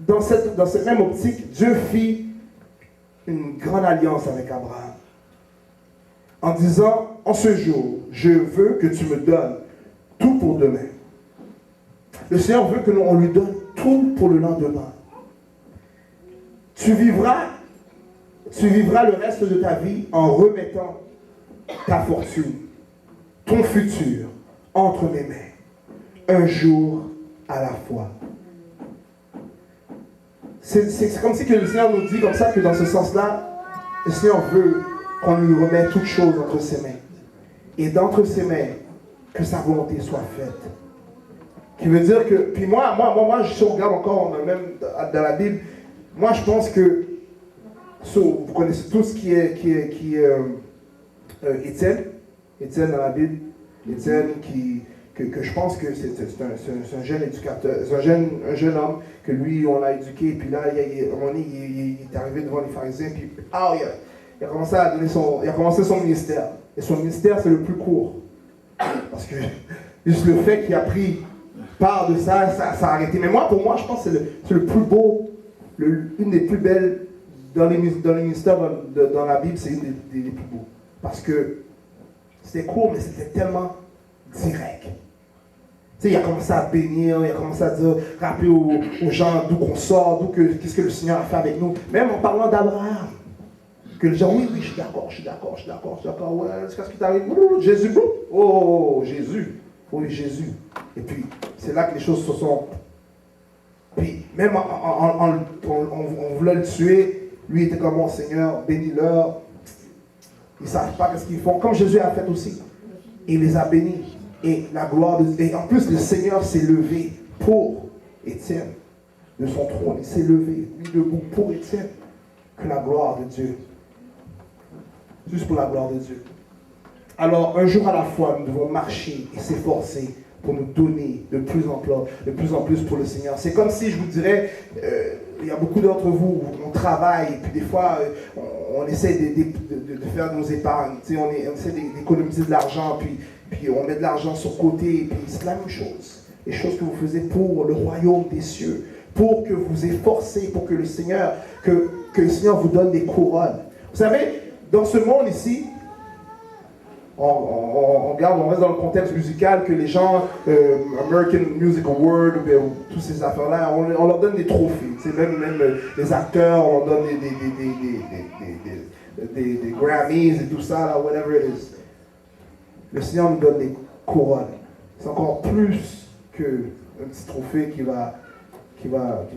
dans cette même optique, Dieu fit une grande alliance avec Abraham. En disant, en ce jour, je veux que tu me donnes tout pour demain. Le Seigneur veut que on lui donne tout pour le lendemain. Tu vivras le reste de ta vie en remettant ta fortune, ton futur, entre mes mains, un jour à la fois. C'est comme si que le Seigneur nous dit comme ça, que dans ce sens-là, le Seigneur veut qu'on lui remette toutes choses entre ses mains. Et d'entre ses mains, que sa volonté soit faite. Qui veut dire que, puis moi, je regarde encore, même dans la Bible, moi je pense que, vous connaissez tous qui est Étienne dans la Bible, Étienne que je pense que c'est un jeune éducateur, c'est un jeune homme que lui on l'a éduqué, et puis là il est arrivé devant les pharisiens, puis il a commencé à donner son ministère. Et son ministère c'est le plus court. Parce que juste le fait qu'il a pris part de ça a arrêté. Mais pour moi je pense que c'est le plus beau, une des plus belles dans les ministères dans la Bible, c'est une des plus beaux. Parce que c'était court, mais c'était tellement direct. Tu sais, il a commencé à bénir, il a commencé à dire, rappeler aux gens d'où qu'on sort, qu'est-ce que le Seigneur a fait avec nous. Même en parlant d'Abraham. Que les gens, oui, je suis d'accord, ouais, qu'est-ce qui t'arrive? Jésus, oh, Jésus. Oui, Jésus. Et puis, c'est là que les choses se sont... Puis, même on voulait le tuer, lui était comme, mon Seigneur, bénis-leur. Ils ne savent pas ce qu'ils font, comme Jésus a fait aussi. Il les a bénis. Et la gloire et en plus, le Seigneur s'est levé pour Étienne. De son trône, il s'est levé, mis debout pour Étienne. Que la gloire de Dieu. Juste pour la gloire de Dieu. Alors, un jour à la fois, nous devons marcher et s'efforcer pour nous donner de plus en plus pour le Seigneur. C'est comme si, je vous dirais, il y a beaucoup d'entre vous, on travaille, et puis des fois, on essaie de faire nos épargnes, on essaie d'économiser de l'argent, puis on met de l'argent sur côté, et puis c'est la même chose. Les choses que vous faisiez pour le royaume des cieux, pour que vous efforcez, pour que le Seigneur, que le Seigneur vous donne des couronnes. Vous savez, dans ce monde ici, on reste dans le contexte musical que les gens, American Music Award, ou toutes ces affaires-là, on leur donne des trophées. Même les acteurs, on leur donne des Grammys et tout ça, là, whatever it is. Le Seigneur nous donne des couronnes. C'est encore plus qu'un petit trophée qui va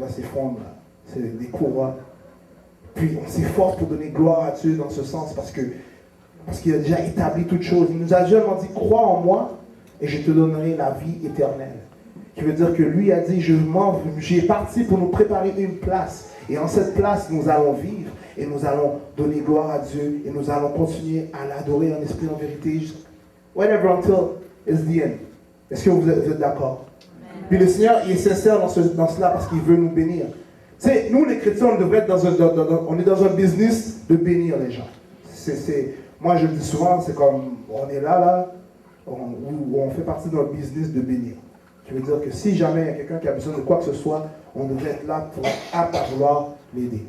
s'effondrer. C'est des couronnes. Puis on s'efforce pour donner gloire à Dieu dans ce sens parce qu'il a déjà établi toutes choses. Il nous a déjà dit, crois en moi et je te donnerai la vie éternelle. Qui veut dire que lui a dit, j'ai parti pour nous préparer une place. Et en cette place, nous allons vivre et nous allons donner gloire à Dieu et nous allons continuer à l'adorer en esprit, en vérité. Whatever until it's the end. Est-ce que vous êtes d'accord? Puis le Seigneur, il est sincère dans cela parce qu'il veut nous bénir. Tu sais, nous les chrétiens, on devrait être on est dans un business de bénir les gens. Moi je le dis souvent, c'est comme, on est là, on fait partie d'un business de bénir. Qui veut dire que si jamais il y a quelqu'un qui a besoin de quoi que ce soit, on devrait être là pour apte à vouloir l'aider.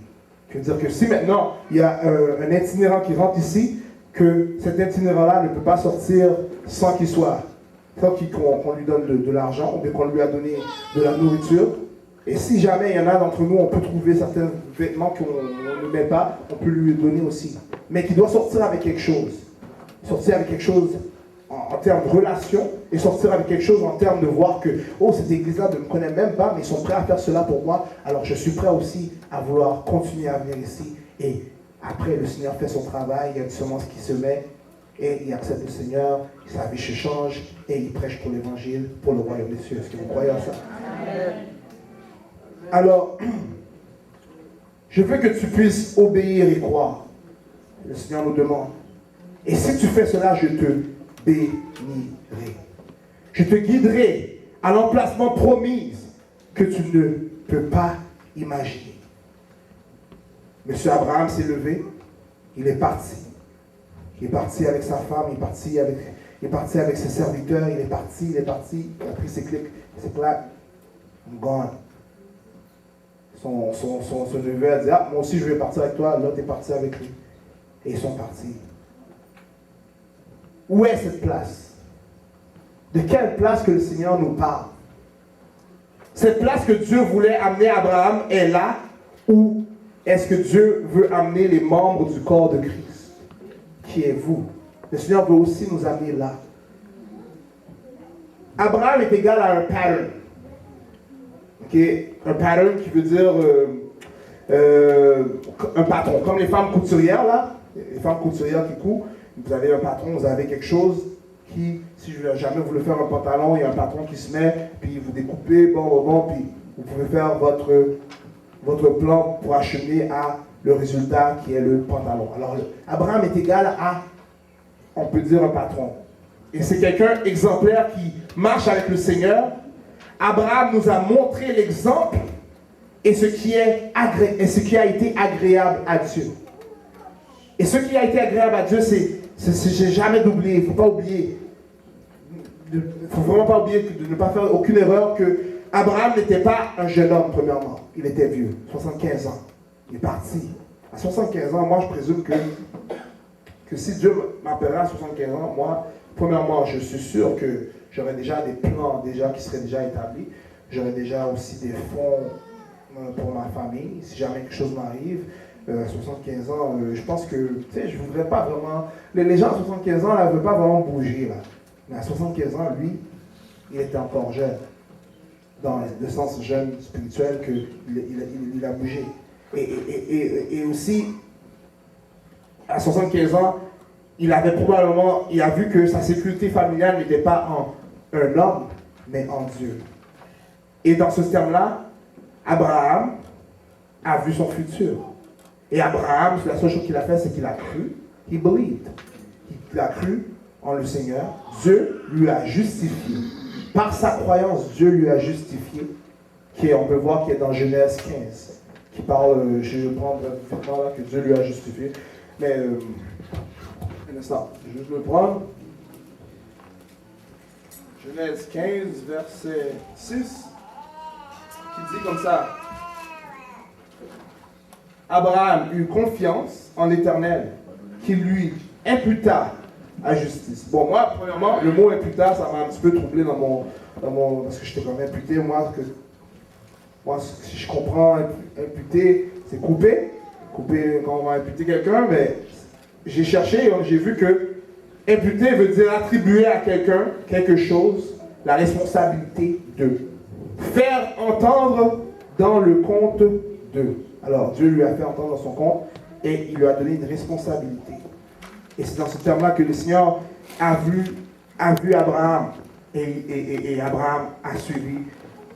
Qui veut dire que si maintenant il y a un itinérant qui rentre ici, que cet itinérant-là ne peut pas sortir sans qu'on lui donne de l'argent, ou bien qu'on lui a donné de la nourriture. Et si jamais il y en a d'entre nous, on peut trouver certains vêtements qu'on ne met pas, on peut lui donner aussi. Mais qui doit sortir avec quelque chose. Sortir avec quelque chose en termes de relation, et sortir avec quelque chose en termes de voir que, oh, cette église-là ne me connaît même pas, mais ils sont prêts à faire cela pour moi, alors je suis prêt aussi à vouloir continuer à venir ici. Et après, le Seigneur fait son travail, il y a une semence qui se met, et il accepte le Seigneur, sa vie se change, et il prêche pour l'évangile, pour le royaume des cieux. Est-ce que vous croyez à ça? Alors, je veux que tu puisses obéir et croire. Le Seigneur nous demande. Et si tu fais cela, je te bénirai. Je te guiderai à l'emplacement promis que tu ne peux pas imaginer. Monsieur Abraham s'est levé, il est parti. Il est parti avec sa femme, il est parti avec ses serviteurs, il a pris ses clics, ses plaques, gone. Son neveu a dit, ah, moi aussi je vais partir avec toi, l'autre est parti avec lui. Et ils sont partis. Où est cette place? De quelle place que le Seigneur nous parle? Cette place que Dieu voulait amener Abraham est là, ou est-ce que Dieu veut amener les membres du corps de Christ, qui est vous? Le Seigneur veut aussi nous amener là. Abraham est égal à un pattern. Okay? Un pattern qui veut dire un patron. Comme les femmes couturières, là, les femmes couturières qui coupent, vous avez un patron, vous avez quelque chose qui, si jamais vous voulez faire un pantalon, il y a un patron qui se met, puis vous découpez, bon, puis vous pouvez faire votre plan pour acheminer à le résultat qui est le pantalon. Alors, Abraham est égal à, on peut dire, un patron. Et c'est quelqu'un exemplaire qui marche avec le Seigneur. Abraham nous a montré l'exemple et ce qui a été agréable à Dieu. Et ce qui a été agréable à Dieu, c'est jamais d'oublier. Il ne faut pas oublier. Il ne faut vraiment pas oublier de ne pas faire aucune erreur que Abraham n'était pas un jeune homme, premièrement. Il était vieux, 75 ans. Il est parti. À 75 ans, moi, je présume que si Dieu m'appellera à 75 ans, moi, premièrement, je suis sûr que j'aurais déjà des plans qui seraient déjà établis. J'aurais déjà aussi des fonds pour ma famille, si jamais quelque chose m'arrive. À 75 ans, je pense que, tu sais, je ne voudrais pas vraiment... Les gens à 75 ans, là, ne veulent pas vraiment bouger, là. Mais à 75 ans, lui, il était encore jeune. Dans le sens jeune spirituel qu'il a bougé. Et aussi, à 75 ans, il a vu que sa sécurité familiale n'était pas en un homme, mais en Dieu. Et dans ce terme-là, Abraham a vu son futur. Et Abraham, la seule chose qu'il a fait, c'est qu'il a cru. He believed. Il a cru en le Seigneur. Dieu lui a justifié. Par sa croyance, Dieu lui a justifié. On peut voir qu'il est dans Genèse 15. Qui parle, je vais prendre effectivement là que Dieu lui a justifié. Mais, un instant, je vais le prendre. Genèse 15, verset 6, qui dit comme ça. Abraham eut confiance en l'Éternel, qui lui imputa à justice. Bon, moi, premièrement, le mot imputa, ça m'a un petit peu troublé dans mon parce que j'étais comme imputé, moi, si je comprends, imputer, c'est couper quand on va imputer quelqu'un, mais j'ai cherché et j'ai vu que imputer veut dire attribuer à quelqu'un quelque chose, la responsabilité de. Faire entendre dans le compte de. Alors, Dieu lui a fait entendre dans son compte et il lui a donné une responsabilité. Et c'est dans ce terme-là que le Seigneur a vu Abraham. Et Abraham a suivi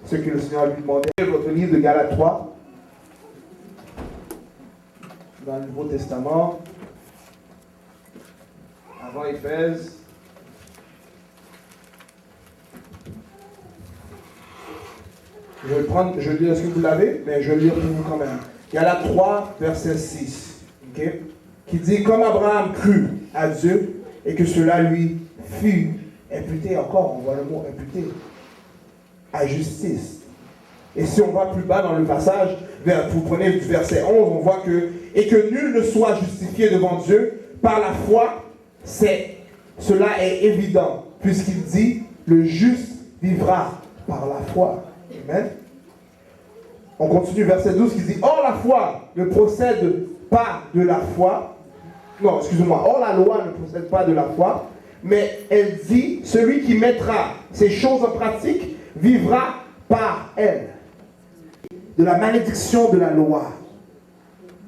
ce que le Seigneur lui demandait. Votre livre de Galates 3, dans le Nouveau Testament, avant Éphèse. Je vais le prendre, je lis, est-ce que vous l'avez? Mais je vais le lire pour vous quand même. Galates 3, verset 6, okay? Qui dit, comme Abraham crut à Dieu et que cela lui fut imputé, encore, on voit le mot imputé, à justice. Et si on va plus bas dans le passage, vous prenez du verset 11, on voit que, et que nul ne soit justifié devant Dieu par la foi, cela est évident, puisqu'il dit, le juste vivra par la foi. Amen. On continue, verset 12 qui dit, or la foi ne procède pas de la foi. Non, excusez-moi. Or la loi ne procède pas de la foi, mais elle dit, celui qui mettra ces choses en pratique vivra par elle. De la malédiction de la loi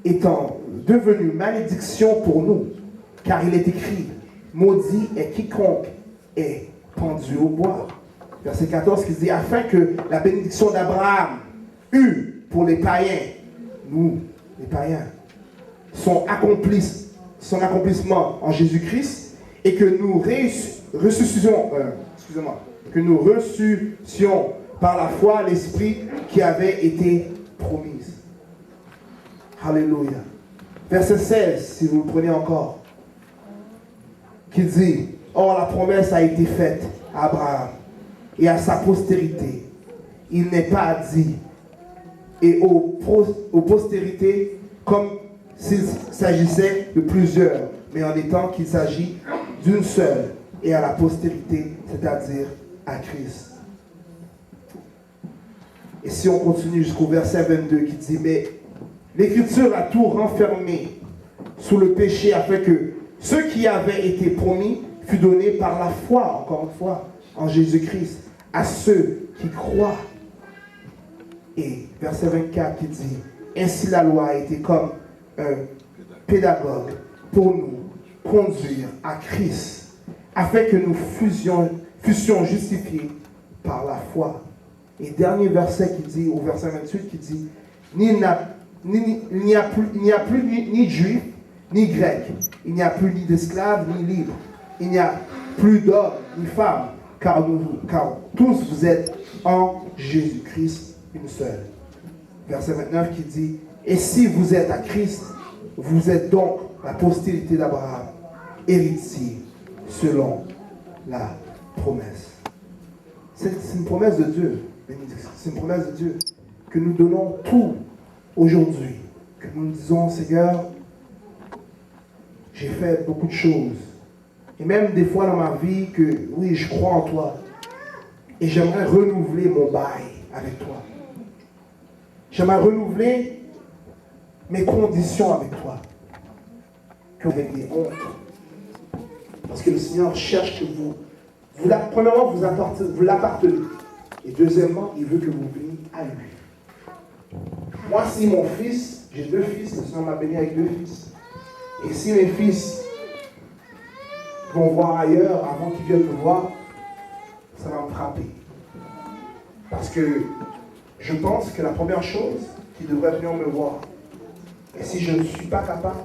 étant devenue malédiction pour nous, car il est écrit, maudit est quiconque est pendu au bois. Verset 14 qui dit, afin que la bénédiction d'Abraham eût pour les païens, nous, les païens, son accomplissement en Jésus-Christ, et que nous reçussions par la foi l'Esprit qui avait été promis. Alléluia. Verset 16, si vous le prenez encore, qui dit, or la promesse a été faite à Abraham et à sa postérité. Il n'est pas dit, et aux postérités, comme s'il s'agissait de plusieurs, mais en étant qu'il s'agit d'une seule, et à la postérité, c'est-à-dire à Christ. Et si on continue jusqu'au verset 22 qui dit, mais l'Écriture a tout renfermé sous le péché afin que ce qui avait été promis fût donné par la foi, encore une fois, en Jésus-Christ, à ceux qui croient. Et verset 24 qui dit, ainsi la loi a été comme un pédagogue pour nous conduire à Christ, afin que nous fussions justifiés par la foi. Et dernier verset qui dit, au verset 28 qui dit, il n'y a plus ni juif, ni grec, il n'y a plus ni d'esclaves, ni libres, il n'y a plus d'hommes, ni femmes, car tous vous êtes en Jésus-Christ une seule. Verset 29 qui dit, et si vous êtes à Christ, vous êtes donc la postérité d'Abraham, héritier selon la promesse. C'est une promesse de Dieu. C'est une promesse de Dieu que nous donnons tout aujourd'hui. Que nous disons, Seigneur, j'ai fait beaucoup de choses. Et même des fois dans ma vie que, oui, je crois en toi. Et j'aimerais renouveler mon bail avec toi. J'aimerais renouveler mes conditions avec toi. Avec les hontes. Parce que le Seigneur cherche que premièrement, vous l'appartenez. Et deuxièmement, il veut que vous veniez à lui. Moi, si mon fils, j'ai 2 fils, le Seigneur m'a béni avec 2 fils. Et si mes fils vont voir ailleurs avant qu'ils viennent me voir, ça va me frapper. Parce que je pense que la première chose, qu'ils devraient venir me voir. Et si je ne suis pas capable,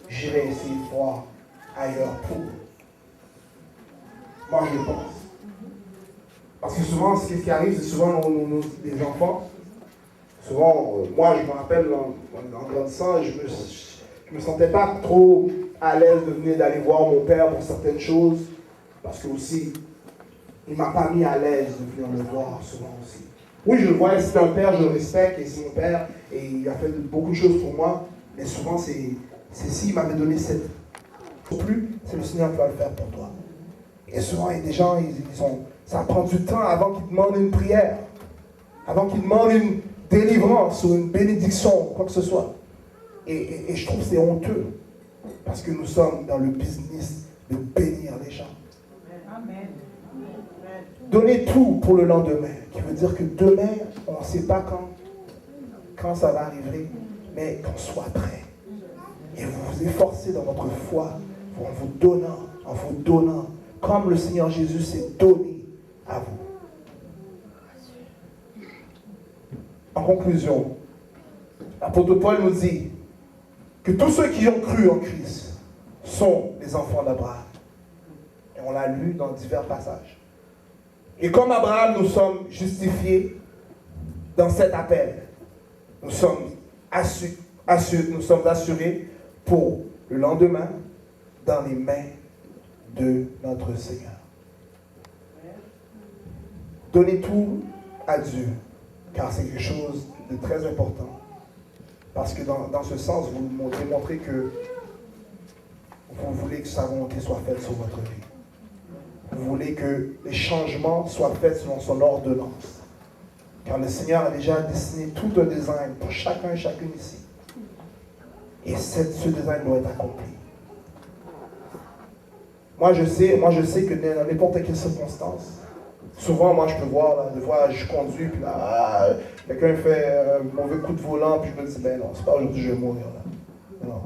j'irai essayer de voir ailleurs pour. Moi, je pense. Parce que souvent, ce qui arrive, c'est souvent les enfants. Souvent, moi, je me rappelle, en grandissant, je me sentais pas trop à l'aise d'aller voir mon père pour certaines choses. Parce que aussi, il ne m'a pas mis à l'aise de venir le voir souvent aussi. Oui, je le vois, c'est un père, je le respecte, et c'est mon père, et il a fait beaucoup de choses pour moi. Mais souvent, c'est s'il m'avait donné cette... plus, c'est le Seigneur qui va le faire pour toi. Et souvent, il y a des gens, ça prend du temps avant qu'ils demandent une prière, avant qu'ils demandent une délivrance ou une bénédiction, quoi que ce soit. Et je trouve que c'est honteux, parce que nous sommes dans le business de bénir les gens. Amen. Donnez tout pour le lendemain, qui veut dire que demain, on ne sait pas quand ça va arriver, mais qu'on soit prêt. Et vous vous efforcez dans votre foi, en vous donnant, comme le Seigneur Jésus s'est donné à vous. En conclusion, l'apôtre Paul nous dit que tous ceux qui ont cru en Christ sont les enfants d'Abraham. Et on l'a lu dans divers passages. Et comme Abraham, nous sommes justifiés dans cet appel. Nous sommes assurés pour le lendemain dans les mains de notre Seigneur. Donnez tout à Dieu, car c'est quelque chose de très important. Parce que dans ce sens, vous démontrez que vous voulez que sa volonté soit faite sur votre vie. Vous voulez que les changements soient faits selon son ordonnance. Car le Seigneur a déjà dessiné tout un design pour chacun et chacune ici. Et ce design doit être accompli. Moi, je sais que dans n'importe quelle circonstance, souvent, moi, je peux voir, là, des fois, je conduis, puis là, quelqu'un fait un mauvais coup de volant, puis je me dis, ben non, c'est pas aujourd'hui que je vais mourir, là. Non.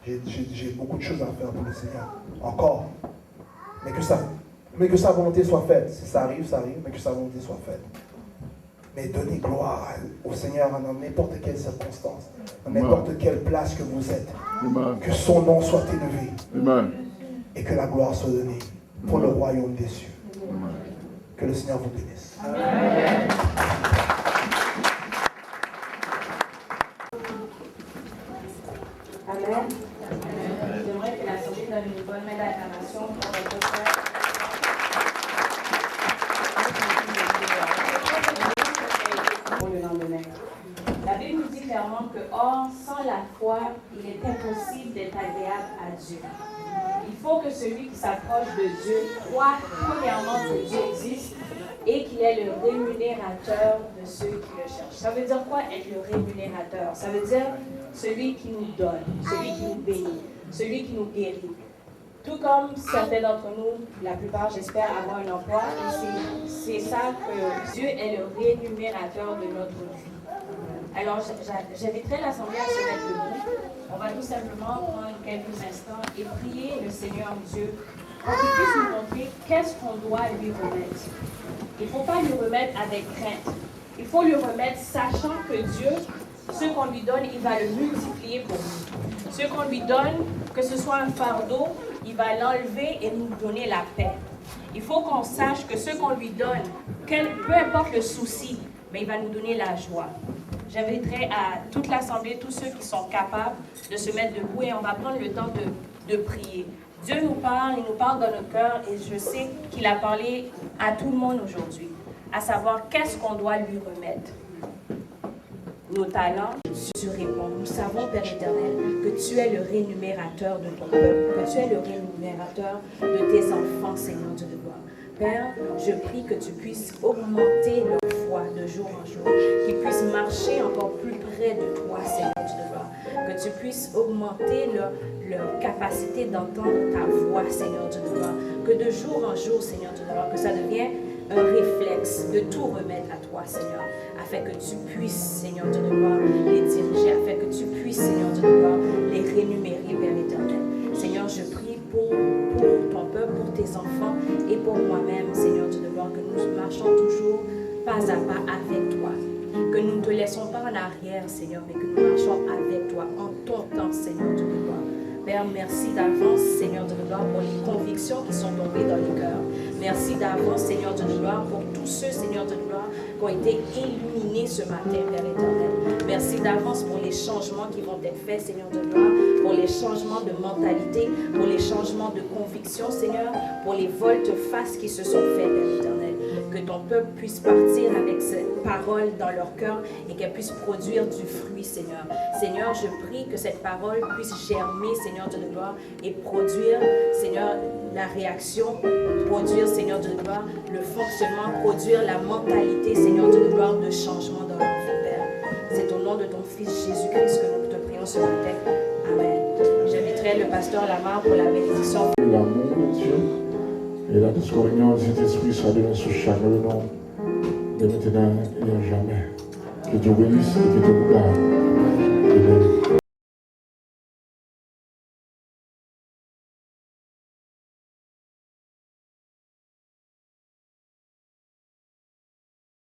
J'ai beaucoup de choses à faire pour le Seigneur. Encore. Mais que sa volonté soit faite. Si ça arrive, mais que sa volonté soit faite. Mais donnez gloire au Seigneur dans n'importe quelle circonstance, dans n'importe quelle place que vous êtes. Amen. Que son nom soit élevé. Amen. Et que la gloire soit donnée pour le royaume des cieux. Amen. Que le Seigneur vous bénisse. Amen. Amen. J'aimerais que l'Assemblée donne une bonne main d'acclamation pour notre frère. Pour le lendemain. La Bible nous dit clairement que, or, sans la foi, il est impossible d'être agréable à Dieu. Il faut que celui qui s'approche de Dieu croit premièrement que Dieu existe et qu'il est le rémunérateur de ceux qui le cherchent. Ça veut dire quoi être le rémunérateur? Ça veut dire celui qui nous donne, celui qui nous bénit, celui qui nous guérit. Tout comme certains d'entre nous, la plupart j'espère avoir un emploi, et c'est ça que Dieu est le rémunérateur de notre vie. Alors j'inviterai l'Assemblée à se mettre debout. On va tout simplement prendre quelques instants et prier le Seigneur Dieu pour qu'il puisse nous montrer qu'est-ce qu'on doit lui remettre. Il ne faut pas lui remettre avec crainte. Il faut lui remettre sachant que Dieu, ce qu'on lui donne, il va le multiplier pour nous. Ce qu'on lui donne, que ce soit un fardeau, il va l'enlever et nous donner la paix. Il faut qu'on sache que ce qu'on lui donne, peu importe le souci, mais il va nous donner la joie. J'inviterai à toute l'Assemblée, tous ceux qui sont capables de se mettre debout et on va prendre le temps de prier. Dieu nous parle, il nous parle dans notre cœur et je sais qu'il a parlé à tout le monde aujourd'hui, à savoir qu'est-ce qu'on doit lui remettre. Nos talents, tu réponds. Nous savons, Père éternel, que tu es le rémunérateur de ton peuple, que tu es le rémunérateur de tes enfants, Seigneur Dieu de gloire. Père, je prie que tu puisses augmenter leur foi de jour en jour, qu'ils puissent marcher encore plus près de toi, Seigneur Dieu de gloire. Que tu puisses augmenter leur capacité d'entendre ta voix, Seigneur Dieu de gloire. Que de jour en jour, Seigneur Dieu de gloire, que ça devienne un réflexe de tout remettre à toi, Seigneur, afin que tu puisses, Seigneur Dieu de gloire, les diriger, afin que tu puisses, Seigneur Dieu de gloire, les rémunérer, Père éternel. Seigneur, je prie pour ton peuple, pour tes enfants et pour moi-même, Seigneur Dieu de gloire, que nous marchons toujours pas à pas avec toi. Que nous ne te laissons pas en arrière, Seigneur, mais que nous marchons avec toi en ton temps, Seigneur Dieu de gloire. Père, merci d'avance, Seigneur Dieu de gloire, pour les convictions qui sont tombées dans les cœurs. Merci d'avance, Seigneur Dieu de gloire, pour tous ceux, Seigneur Dieu de gloire, qui ont été illuminés ce matin, Père éternel. Merci d'avance pour les changements qui vont être faits, Seigneur Dieu de gloire, pour les changements de mentalité, pour les changements de conviction, Seigneur, pour les volte-face qui se sont faits, Père éternel. Que ton peuple puisse partir avec cette parole dans leur cœur et qu'elle puisse produire du fruit, Seigneur. Seigneur, je prie que cette parole puisse germer, Seigneur Dieu de gloire, et produire, Seigneur, la réaction, produire, Seigneur Dieu de gloire, le fonctionnement, produire la mentalité, Seigneur Dieu de gloire, de changement dans leur vie, Père. C'est au nom de ton Fils Jésus-Christ que nous te prions ce matin. Amen. J'inviterai le pasteur Lamar pour la bénédiction. L'amour de Dieu et la communion du Saint-Esprit soit donnée sur chacun de nous, de maintenant et à jamais. Que Dieu bénisse et que Dieu vous garde. Amen.